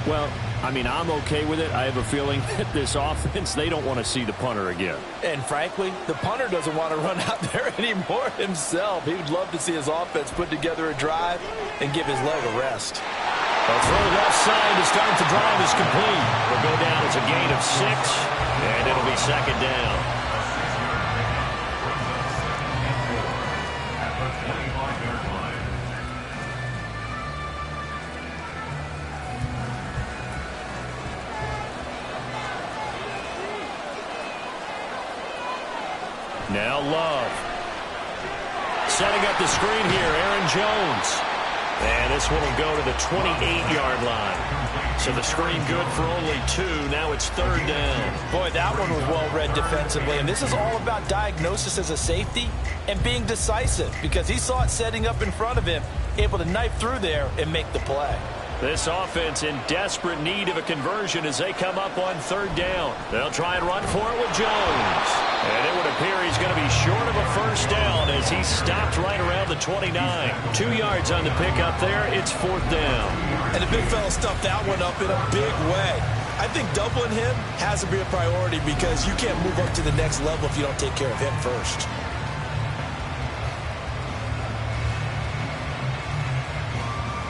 Well, I mean, I'm okay with it. I have a feeling that this offense, they don't want to see the punter again. And frankly, the punter doesn't want to run out there anymore himself. He would love to see his offense put together a drive and give his leg a rest. A throw left side to start the drive is complete. Will go down as a gain of 6, and it'll be 2nd down. Now Love. Setting up the screen here, Aaron Jones. And this one will go to the 28-yard line. So the screen good for only 2. Now it's 3rd down. Boy, that one was well-read defensively. And this is all about diagnosis as a safety and being decisive because he saw it setting up in front of him, able to knife through there and make the play. This offense in desperate need of a conversion as they come up on 3rd down. They'll try and run for it with Jones. And it would appear he's going to be short of a first down as he stopped right around the 29. 2 yards on the pickup there. It's 4th down. And the big fella stuffed that one up in a big way. I think doubling him has to be a priority because you can't move up to the next level if you don't take care of him first.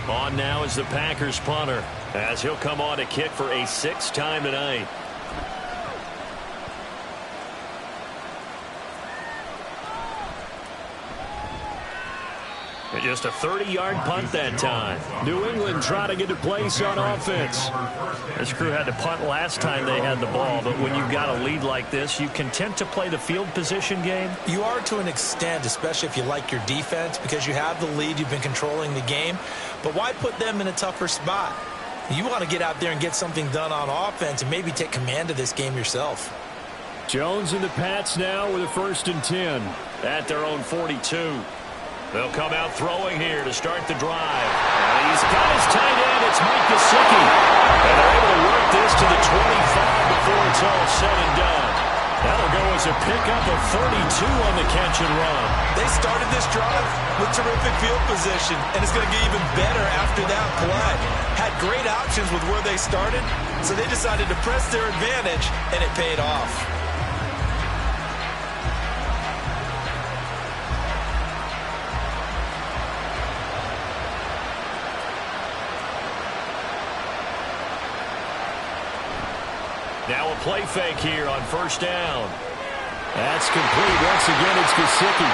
On now is the Packers punter as he'll come on to kick for a 6th time tonight. Just a 30-yard punt that time. New England trying to get a place on offense. This crew had to punt last time they had the ball, but when you've got a lead like this, you content to play the field position game? You are to an extent, especially if you like your defense, because you have the lead, you've been controlling the game. But why put them in a tougher spot? You want to get out there and get something done on offense and maybe take command of this game yourself. Jones and the Pats now with a 1st and 10. At their own 42. They'll come out throwing here to start the drive. And he's got his tight end. It's Mike Gesicki. And they're able to work this to the 25 before it's all said and done. That'll go as a pickup of 32 on the catch and run. They started this drive with terrific field position, and it's going to get even better after that play. Had great options with where they started, so they decided to press their advantage, and it paid off. Now a play fake here on 1st down. That's complete. Once again, it's Gesicki.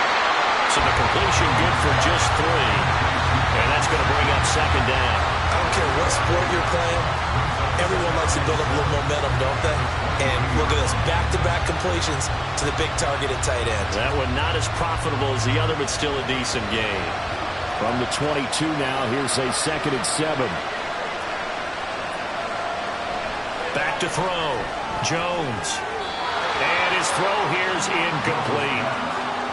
So the completion good for just 3. And that's going to bring up 2nd down. I don't care what sport you're playing. Everyone likes to build up a little momentum, don't they? And look at this, back-to-back completions to the big target at tight end. That one not as profitable as the other, but still a decent game. From the 22 now, here's a 2nd and 7. Back to throw. Jones. And his throw here's incomplete.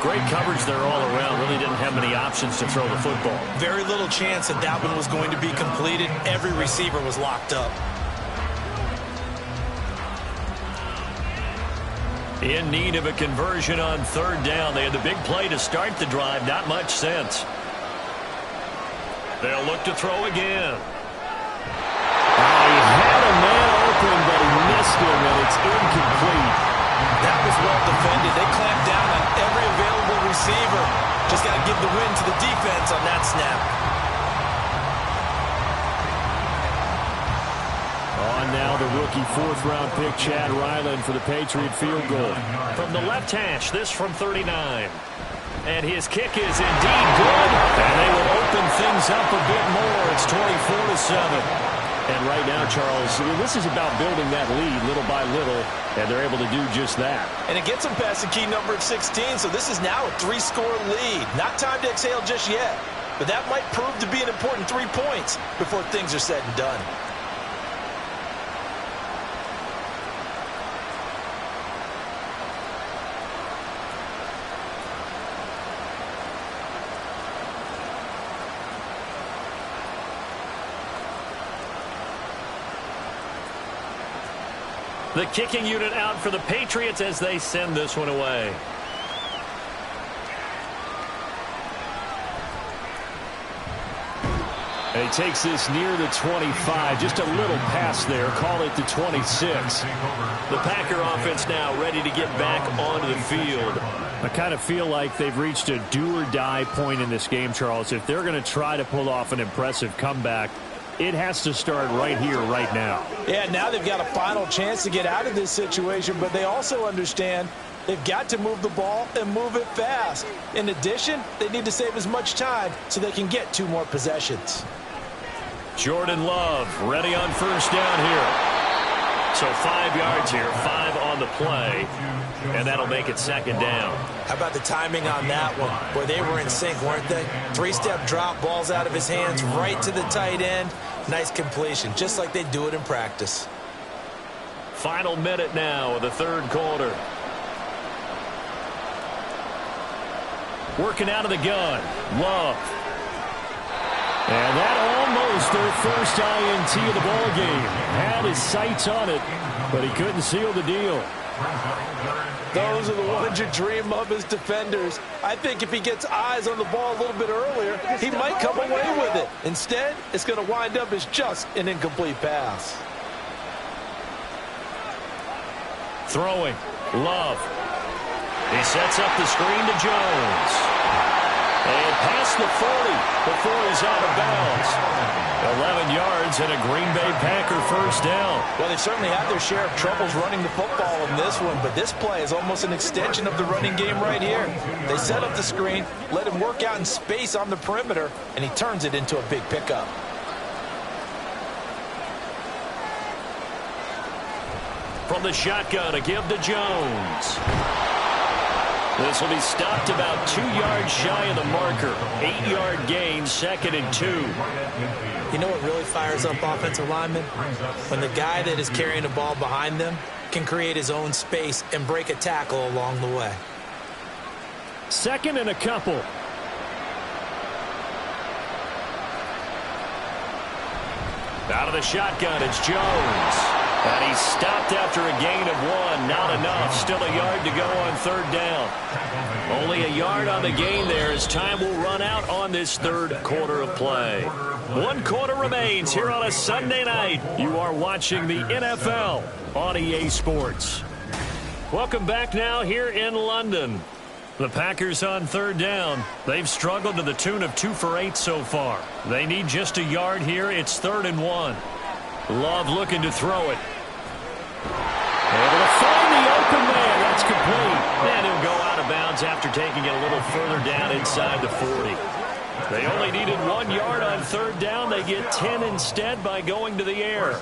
Great coverage there all around. Really didn't have many options to throw the football. Very little chance that that one was going to be completed. Every receiver was locked up. In need of a conversion on 3rd down. They had the big play to start the drive. Not much sense. They'll look to throw again. He had a man open, but he missed him, and it's incomplete. That was well defended. They clamped down on every available receiver. Just got to give the win to the defense on that snap. On now the rookie 4th-round pick, Chad Ryland, for the Patriot field goal. From the left hash, this from 39. And his kick is indeed good. And they will open things up a bit more. It's 24-7. And right now, Charles, this is about building that lead little by little, and they're able to do just that. And it gets them past the key number of 16, so this is now a 3-score lead. Not time to exhale just yet, but that might prove to be an important 3 points before things are said and done. The kicking unit out for the Patriots as they send this one away. And he takes this near the 25. Just a little pass there. Call it the 26. The Packer offense now ready to get back onto the field. I kind of feel like they've reached a do-or-die point in this game, Charles. If they're going to try to pull off an impressive comeback, it has to start right here, right now. Yeah, now they've got a final chance to get out of this situation, but they also understand they've got to move the ball and move it fast. In addition, they need to save as much time so they can get 2 more possessions. Jordan Love ready on 1st down here. So 5 yards here, 5 on the play, and that'll make it 2nd down. How about the timing on that one? Boy, they were in sync, weren't they? 3-step drop, balls out of his hands, right to the tight end. Nice completion, just like they do it in practice. Final minute now of the 3rd quarter. Working out of the gun, Love. And that almost almost their first INT of the ball game. Had his sights on it, but he couldn't seal the deal. Those are the ones you dream of as defenders. I think if he gets eyes on the ball a little bit earlier, he might come away with it. Instead, it's going to wind up as just an incomplete pass. Throwing. Love. He sets up the screen to Jones. And past the 40 before he's out of bounds. 11 yards and a Green Bay Packer first down. Well, they certainly had their share of troubles running the football in this one, but this play is almost an extension of the running game right here. They set up the screen, let him work out in space on the perimeter, and he turns it into a big pickup. From the shotgun, a give to Jones. This will be stopped about 2 yards shy of the marker. 8-yard gain, 2nd and 2. You know what really fires up offensive linemen? When the guy that is carrying the ball behind them can create his own space and break a tackle along the way. 2nd and a couple. Out of the shotgun, it's Jones. And he's stopped after a gain of 1. Not enough. Still a yard to go on 3rd down. Only a yard on the gain there as time will run out on this 3rd quarter of play. 1 quarter remains here on a Sunday night. You are watching the NFL on EA Sports. Welcome back now here in London. The Packers on 3rd down. They've struggled to the tune of 2 for 8 so far. They need just a yard here. It's 3rd and 1. Love looking to throw it. Able to find the open man. That's complete. And he'll go out of bounds after taking it a little further down inside the 40. They only needed 1 yard on 3rd down. They get 10 instead by going to the air.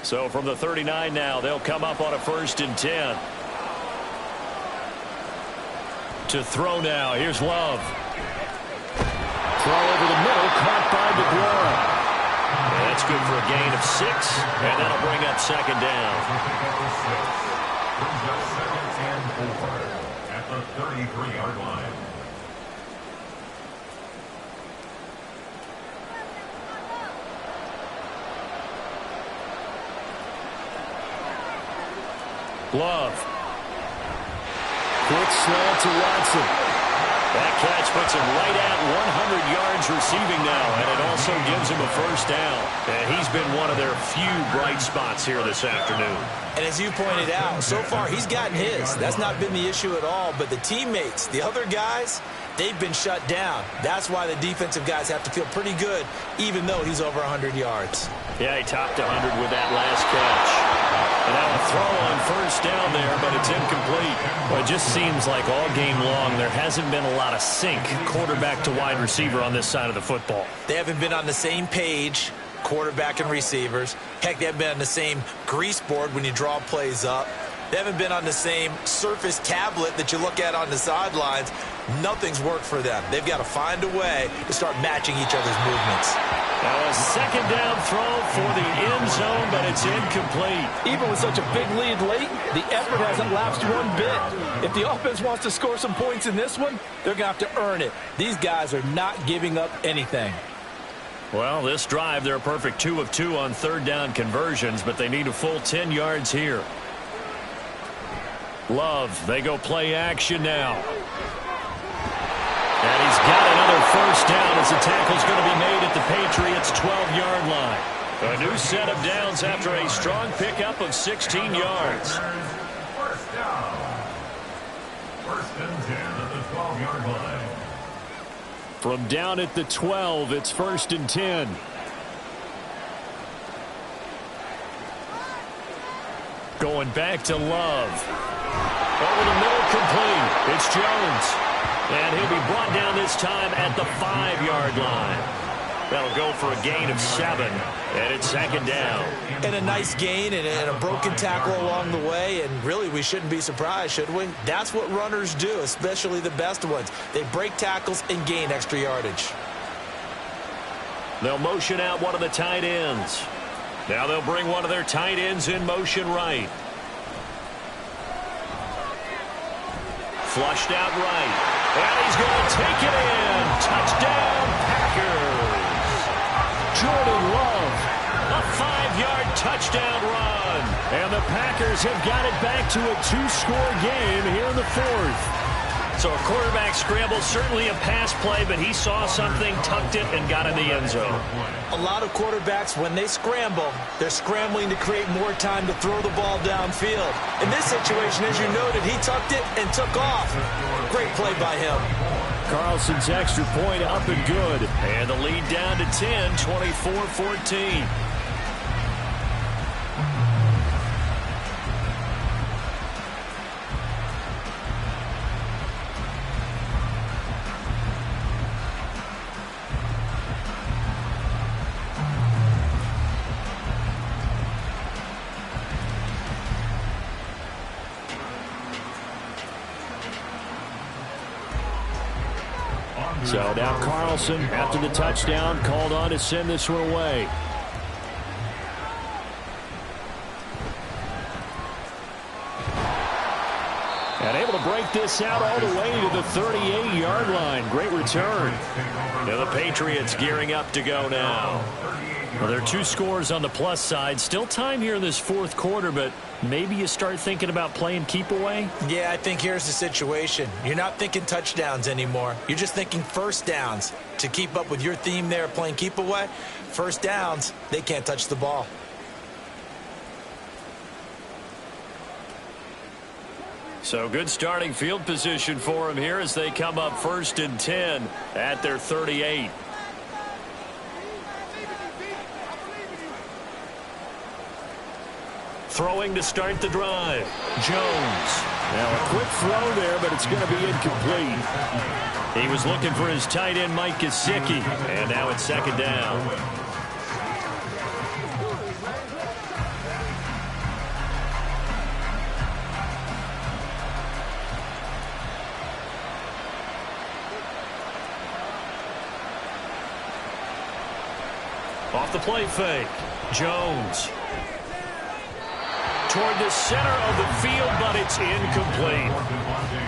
So from the 39 now, they'll come up on a 1st and 10. To throw now. Here's Love. Throw over the middle, caught by DeGuara. That's good for a gain of 6, and that'll bring up 2nd down. Brings up 2nd and 4 at the 33-yard line. Love. Quick slant to Watson. That catch puts him right at 100 yards receiving now, and it also gives him a 1st down. And he's been one of their few bright spots here this afternoon. And as you pointed out, so far he's gotten his. That's not been the issue at all. But the teammates, the other guys, they've been shut down. That's why the defensive guys have to feel pretty good, even though he's over 100 yards. Yeah, he topped 100 with that last catch. And now a throw on 1st down there, but it's incomplete. Well, it just seems like all game long there hasn't been a lot of sync quarterback to wide receiver on this side of the football. They haven't been on the same page, quarterback and receivers. Heck, they haven't been on the same grease board when you draw plays up. They haven't been on the same Surface tablet that you look at on the sidelines. Nothing's worked for them. They've got to find a way to start matching each other's movements. Now a 2nd down throw for the end zone, but it's incomplete. Even with such a big lead late, the effort hasn't lapsed one bit. If the offense wants to score some points in this one, they're going to have to earn it. These guys are not giving up anything. Well, this drive, they're a perfect 2 of 2 on 3rd down conversions, but they need a full 10 yards here. Love, they go play action now. And he's got another 1st down as the tackle's going to be made at the Patriots' 12-yard line. A new set of downs after a strong pickup of 16 yards. 1st down. 1st and 10 at the 12-yard line. From down at the 12, it's 1st and 10. Going back to Love. Over the middle, complete. It's Jones. And he'll be brought down this time at the 5-yard line. That'll go for a gain of 7, and it's 2nd down. And a nice gain and a broken tackle along the way, and really we shouldn't be surprised, should we? That's what runners do, especially the best ones. They break tackles and gain extra yardage. They'll motion out one of the tight ends. Now they'll bring one of their tight ends in motion right. Flushed out right. And he's going to take it in. Touchdown, Packers. Jordan Love, a 5-yard touchdown run. And the Packers have got it back to a 2-score game here in the fourth. So a quarterback scramble, certainly a pass play, but he saw something, tucked it, and got in the end zone. A lot of quarterbacks, when they scramble, they're scrambling to create more time to throw the ball downfield. In this situation, as you noted, he tucked it and took off. Great play by him. Carlson's extra point up and good. And the lead down to 10, 24-14. So now Carlson, after the touchdown, called on to send this one away. And able to break this out all the way to the 38-yard line. Great return. Now the Patriots gearing up to go now. Well, there are 2 scores on the plus side. Still time here in this fourth quarter, but maybe you start thinking about playing keep away? Yeah, I think here's the situation. You're not thinking touchdowns anymore. You're just thinking first downs. To keep up with your theme there, playing keep away, first downs, they can't touch the ball. So good starting field position for them here as they come up 1st and 10 at their 38. Throwing to start the drive. Jones. Now a quick throw there, but it's going to be incomplete. He was looking for his tight end, Mike Gesicki. And now it's 2nd down. Off the play fake. Jones. Toward the center of the field, but it's incomplete.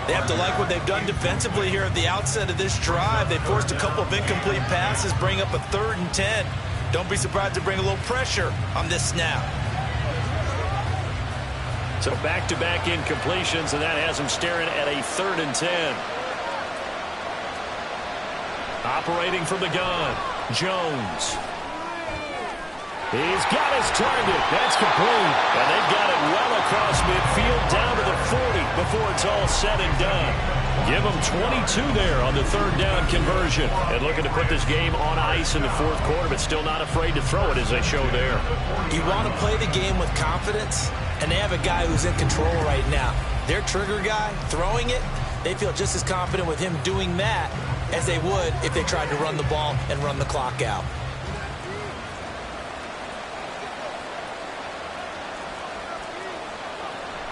They have to like what they've done defensively here at the outset of this drive. They forced a couple of incomplete passes, bring up a 3rd and 10. Don't be surprised to bring a little pressure on this snap. So back-to-back incompletions, and that has them staring at a 3rd and 10. Operating from the gun, Jones. He's got his target. That's complete. And they've got it well across midfield down to the 40 before it's all said and done. Give them 22 there on the 3rd down conversion. And looking to put this game on ice in the fourth quarter, but still not afraid to throw it as they show there. You want to play the game with confidence, and they have a guy who's in control right now. Their trigger guy, throwing it, they feel just as confident with him doing that as they would if they tried to run the ball and run the clock out.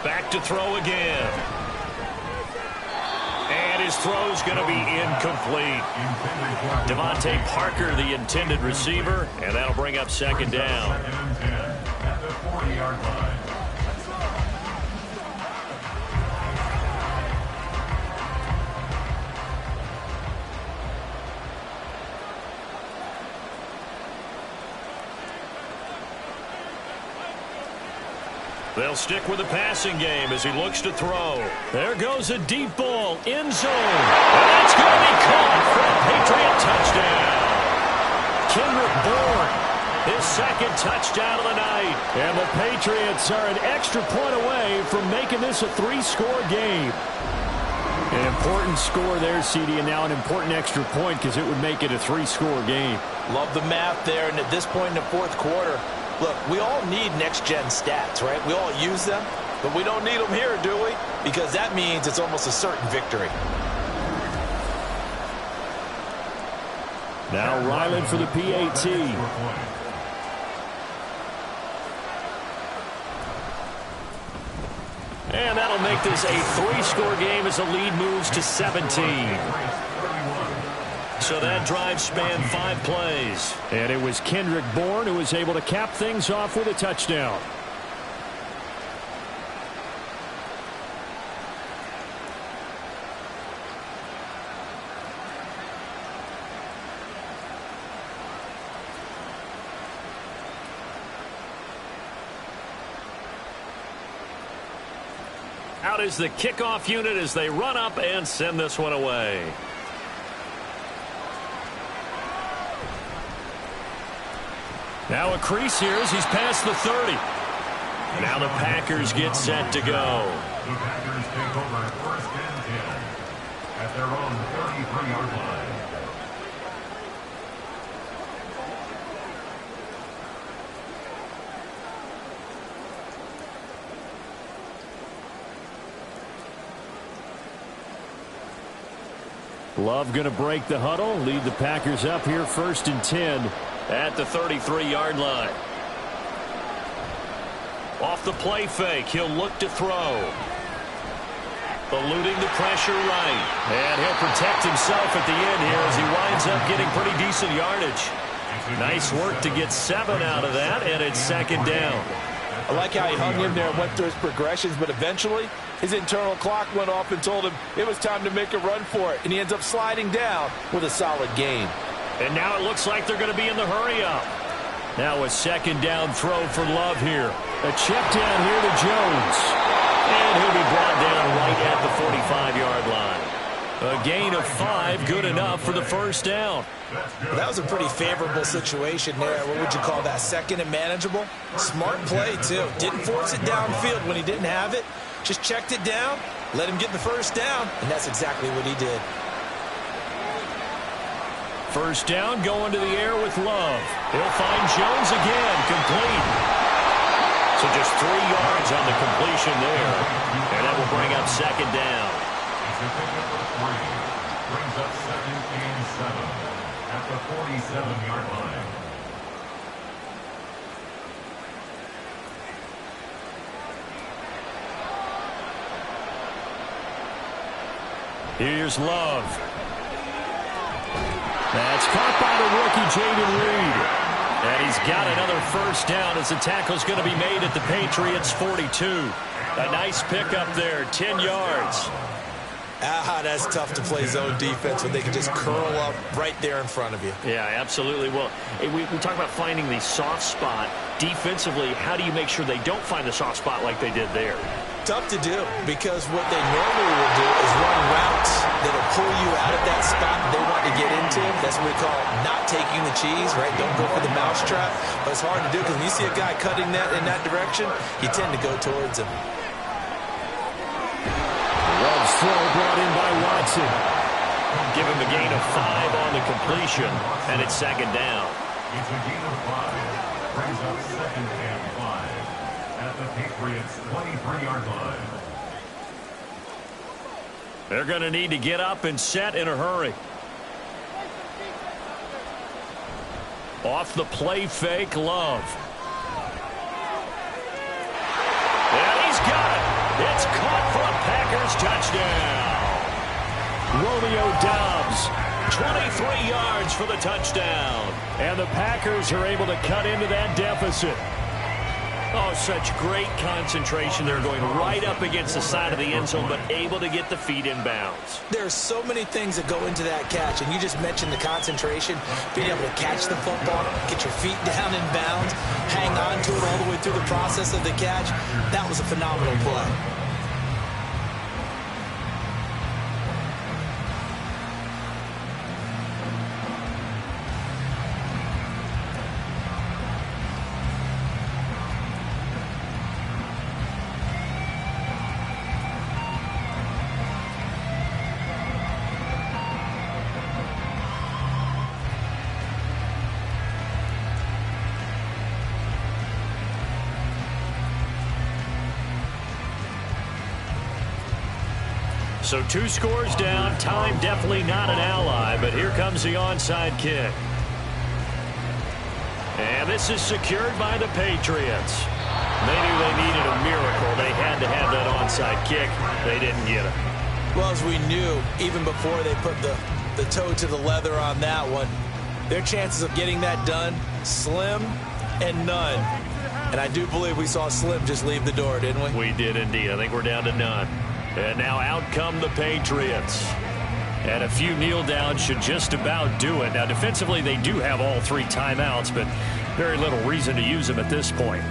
Back to throw again. And his throw's going to be incomplete. Devontae Parker, the intended receiver, and that'll bring up 2nd down. At the 40-yard line. They'll stick with the passing game as he looks to throw. There goes a deep ball, end zone. And that's going to be caught for a Patriot touchdown. Kendrick Bourne, his 2nd touchdown of the night. And the Patriots are an extra point away from making this a 3-score game. An important score there, CD, and now an important extra point because it would make it a 3-score game. Love the math there, and at this point in the fourth quarter, look, we all need next-gen stats, right? We all use them, but we don't need them here, do we? Because that means it's almost a certain victory. Now Ryland for the PAT. And that'll make this a 3-score game as the lead moves to 17. So that drive spanned 5 plays. And it was Kendrick Bourne who was able to cap things off with a touchdown. Out is the kickoff unit as they run up and send this one away. Now a crease here as he's past the 30. Now the Packers get set to go. The Packers take over first and 10 at their own 33-yard line. Love going to break the huddle, lead the Packers up here first and 10 at the 33-yard line. Off the play fake, he'll look to throw. Eluding the pressure right. And he'll protect himself at the end here as he winds up getting pretty decent yardage. Nice work to get 7 out of that, and it's second down. I like how he hung in there and went through his progressions, but eventually his internal clock went off and told him it was time to make a run for it, and he ends up sliding down with a solid gain. And now it looks like they're going to be in the hurry-up. Now a second down throw for Love here. A check down here to Jones. And he'll be brought down right at the 45-yard line. A gain of 5, good enough for the first down. That was a pretty favorable situation there. What would you call that? Second and manageable? Smart play, too. Didn't force it downfield when he didn't have it. Just checked it down, let him get the first down, and that's exactly what he did. First down going to the air with Love. He'll find Jones again, complete. So just 3 yards on the completion there, and that will bring up second down. It's a pickup of 3. Brings up second and 7 at the 47-yard line. Here's Love. That's caught by the rookie, Jaden Reed. And he's got another first down as the tackle's going to be made at the Patriots' 42. A nice pickup there, 10 yards. That's tough to play zone defense when they can just curl up right there in front of you. Yeah, absolutely. Well, we talk about finding the soft spot. Defensively, how do you make sure they don't find the soft spot like they did there? Tough to do, because what they normally will do is run routes that'll pull you out of that spot they want to get into. That's what we call not taking the cheese, right? Don't go for the mousetrap. But it's hard to do because when you see a guy cutting that in that direction, you tend to go towards him. Love's throw brought in by Watson. Give him a gain of 5 on the completion, and it's second down. It's a gain of 5. Brings up second and 5 at the Patriots' 23-yard line. They're going to need to get up and set in a hurry. Off the play fake, Love. And he's got it. It's caught for a Packers touchdown. Romeo Doubs. 23 yards for the touchdown. And the Packers are able to cut into that deficit. Oh, such great concentration. They're going right up against the side of the end zone, but able to get the feet in bounds. There's so many things that go into that catch, and you just mentioned the concentration, being able to catch the football, get your feet down in bounds, hang on to it all the way through the process of the catch. That was a phenomenal play. So 2 scores down. Time definitely not an ally, but here comes the onside kick. And this is secured by the Patriots. They knew they needed a miracle. They had to have that onside kick. They didn't get it. Well, as we knew, even before they put the toe to the leather on that one, their chances of getting that done, slim and none. And I do believe we saw Slim just leave the door, didn't we? We did indeed. I think we're down to none. And now out come the Patriots. And a few kneel downs should just about do it. Now, defensively, they do have all 3 timeouts, but very little reason to use them at this point.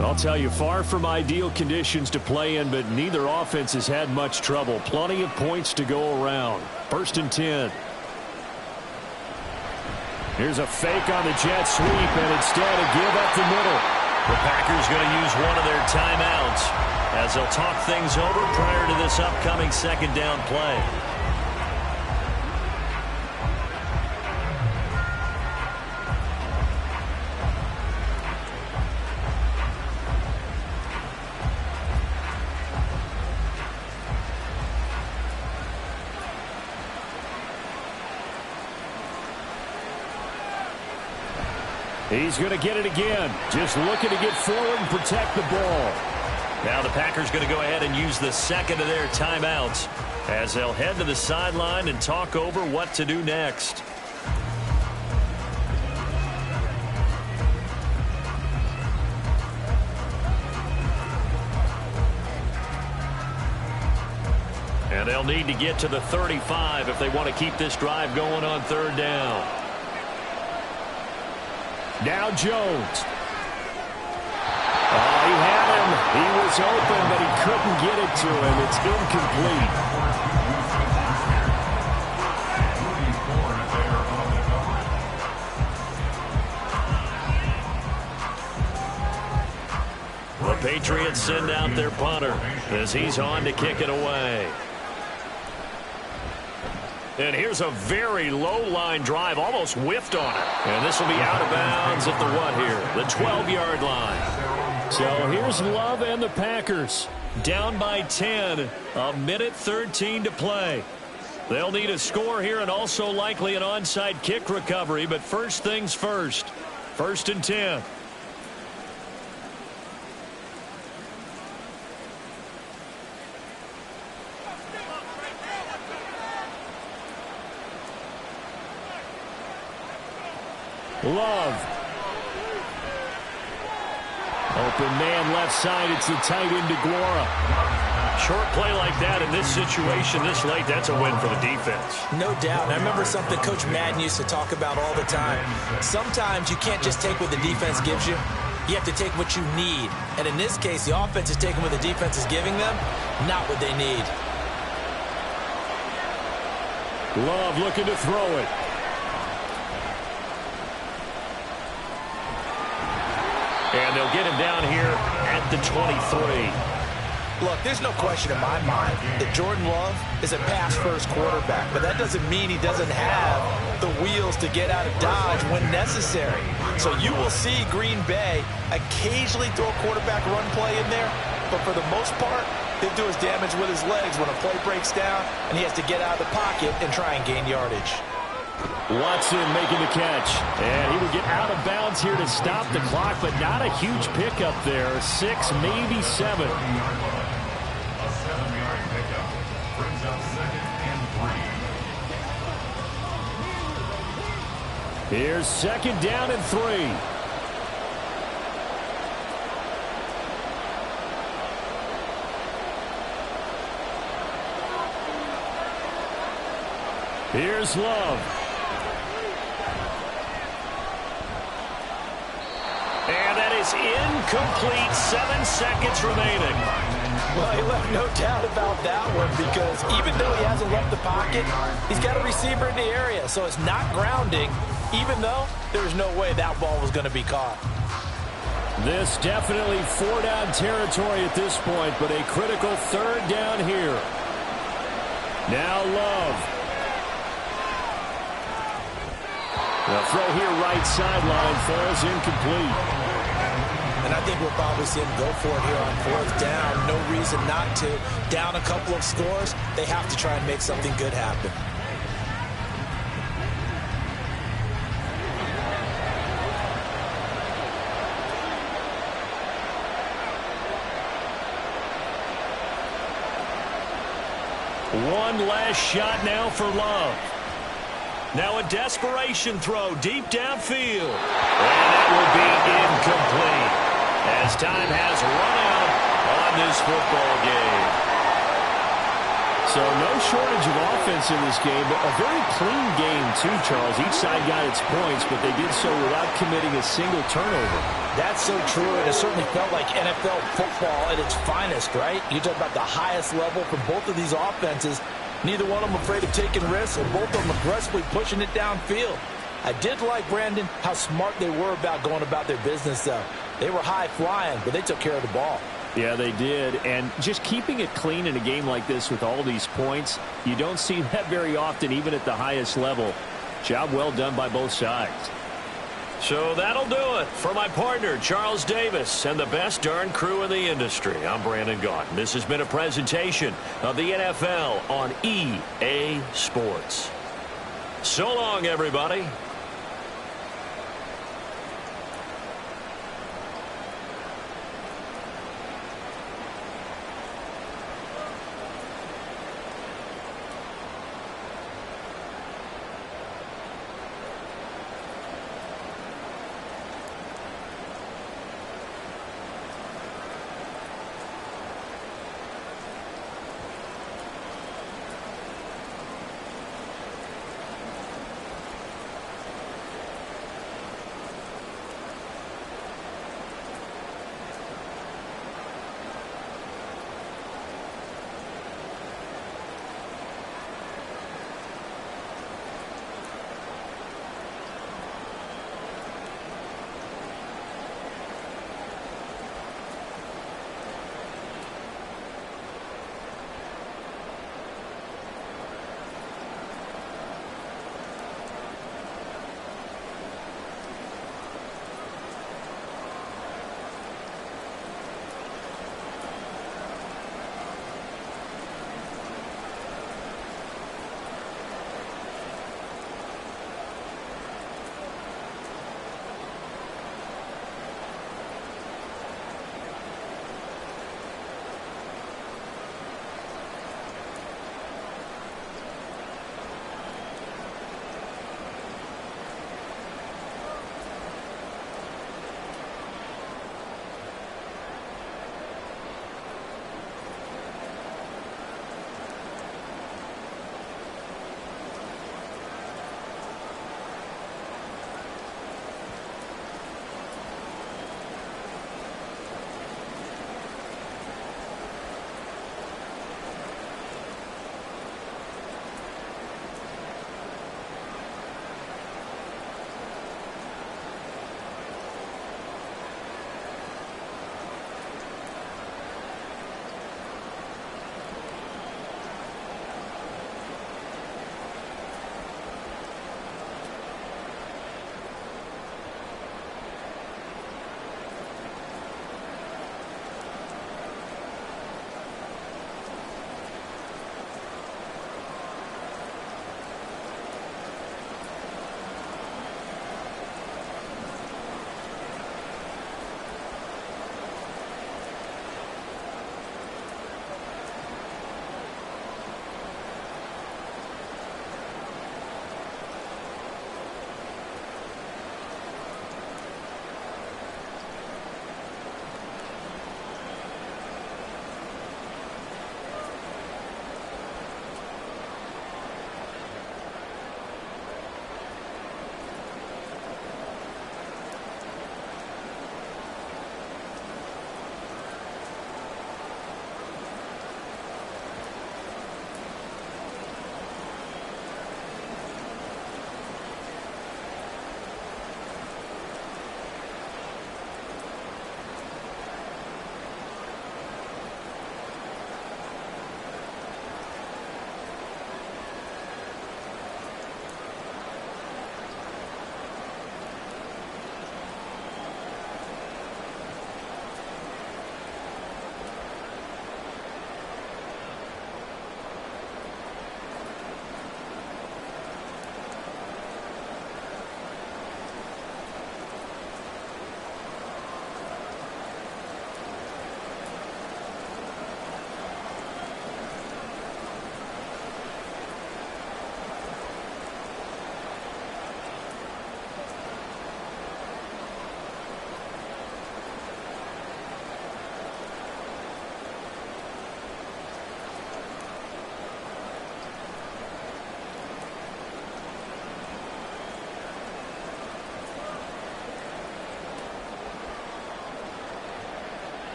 I'll tell you, far from ideal conditions to play in, but neither offense has had much trouble. Plenty of points to go around. 1st and 10. Here's a fake on the jet sweep, and instead a give up the middle. The Packers going to use one of their timeouts as they'll talk things over prior to this upcoming 2nd down play. He's going to get it again. Just looking to get forward and protect the ball. Now the Packers going to go ahead and use the 2nd of their timeouts as they'll head to the sideline and talk over what to do next. And they'll need to get to the 35 if they want to keep this drive going on 3rd down. Now Jones. Oh, he had him. He was open, but he couldn't get it to him. It's incomplete. The Patriots send out their punter as he's on to kick it away. And here's a very low-line drive, almost whiffed on it. And this will be out of bounds at the what here? The 12-yard line. So here's Love and the Packers. Down by 10, 1:13 to play. They'll need a score here and also likely an onside kick recovery, but first things first. 1st and 10. Love. Open man left side. It's the tight end DeGuara. Short play like that in this situation this late, that's a win for the defense. No doubt. And I remember something Coach Madden used to talk about all the time. Sometimes you can't just take what the defense gives you. You have to take what you need. And in this case, the offense is taking what the defense is giving them, not what they need. Love looking to throw it. And they'll get him down here at the 23. Look, there's no question in my mind that Jordan Love is a pass-first quarterback, but that doesn't mean he doesn't have the wheels to get out of Dodge when necessary. So you will see Green Bay occasionally throw a quarterback run play in there, but for the most part, he'll do his damage with his legs when a play breaks down and he has to get out of the pocket and try and gain yardage. Watson making the catch. And he would get out of bounds here to stop the clock, but not a huge pickup there. 6, maybe 7. A 7-yard pickup brings up 2nd and 3. Here's 2nd down and 3. Here's Love. And that is incomplete. 7 seconds remaining. Well, he left no doubt about that one because even though he hasn't left the pocket, he's got a receiver in the area. So it's not grounding, even though there's no way that ball was going to be caught. This definitely 4-down territory at this point, but a critical 3rd down here. Now Love. The throw here right sideline falls incomplete. And I think we'll probably see him go for it here on 4th down. No reason not to. Down a couple of scores, they have to try and make something good happen. One last shot now for Love. Now a desperation throw deep downfield. And that will be incomplete as time has run out on this football game. So no shortage of offense in this game, but a very clean game too, Charles. Each side got its points, but they did so without committing a single turnover. That's so true, and it certainly felt like NFL football at its finest, right? You talk about the highest level from both of these offenses. Neither one of them afraid of taking risks, and both of them aggressively pushing it downfield. I did like, Brandon, how smart they were about going about their business, though. They were high-flying, but they took care of the ball. Yeah, they did. And just keeping it clean in a game like this with all these points, you don't see that very often, even at the highest level. Job well done by both sides. So that'll do it for my partner, Charles Davis, and the best darn crew in the industry. I'm Brandon Gaudin. This has been a presentation of the NFL on EA Sports. So long, everybody.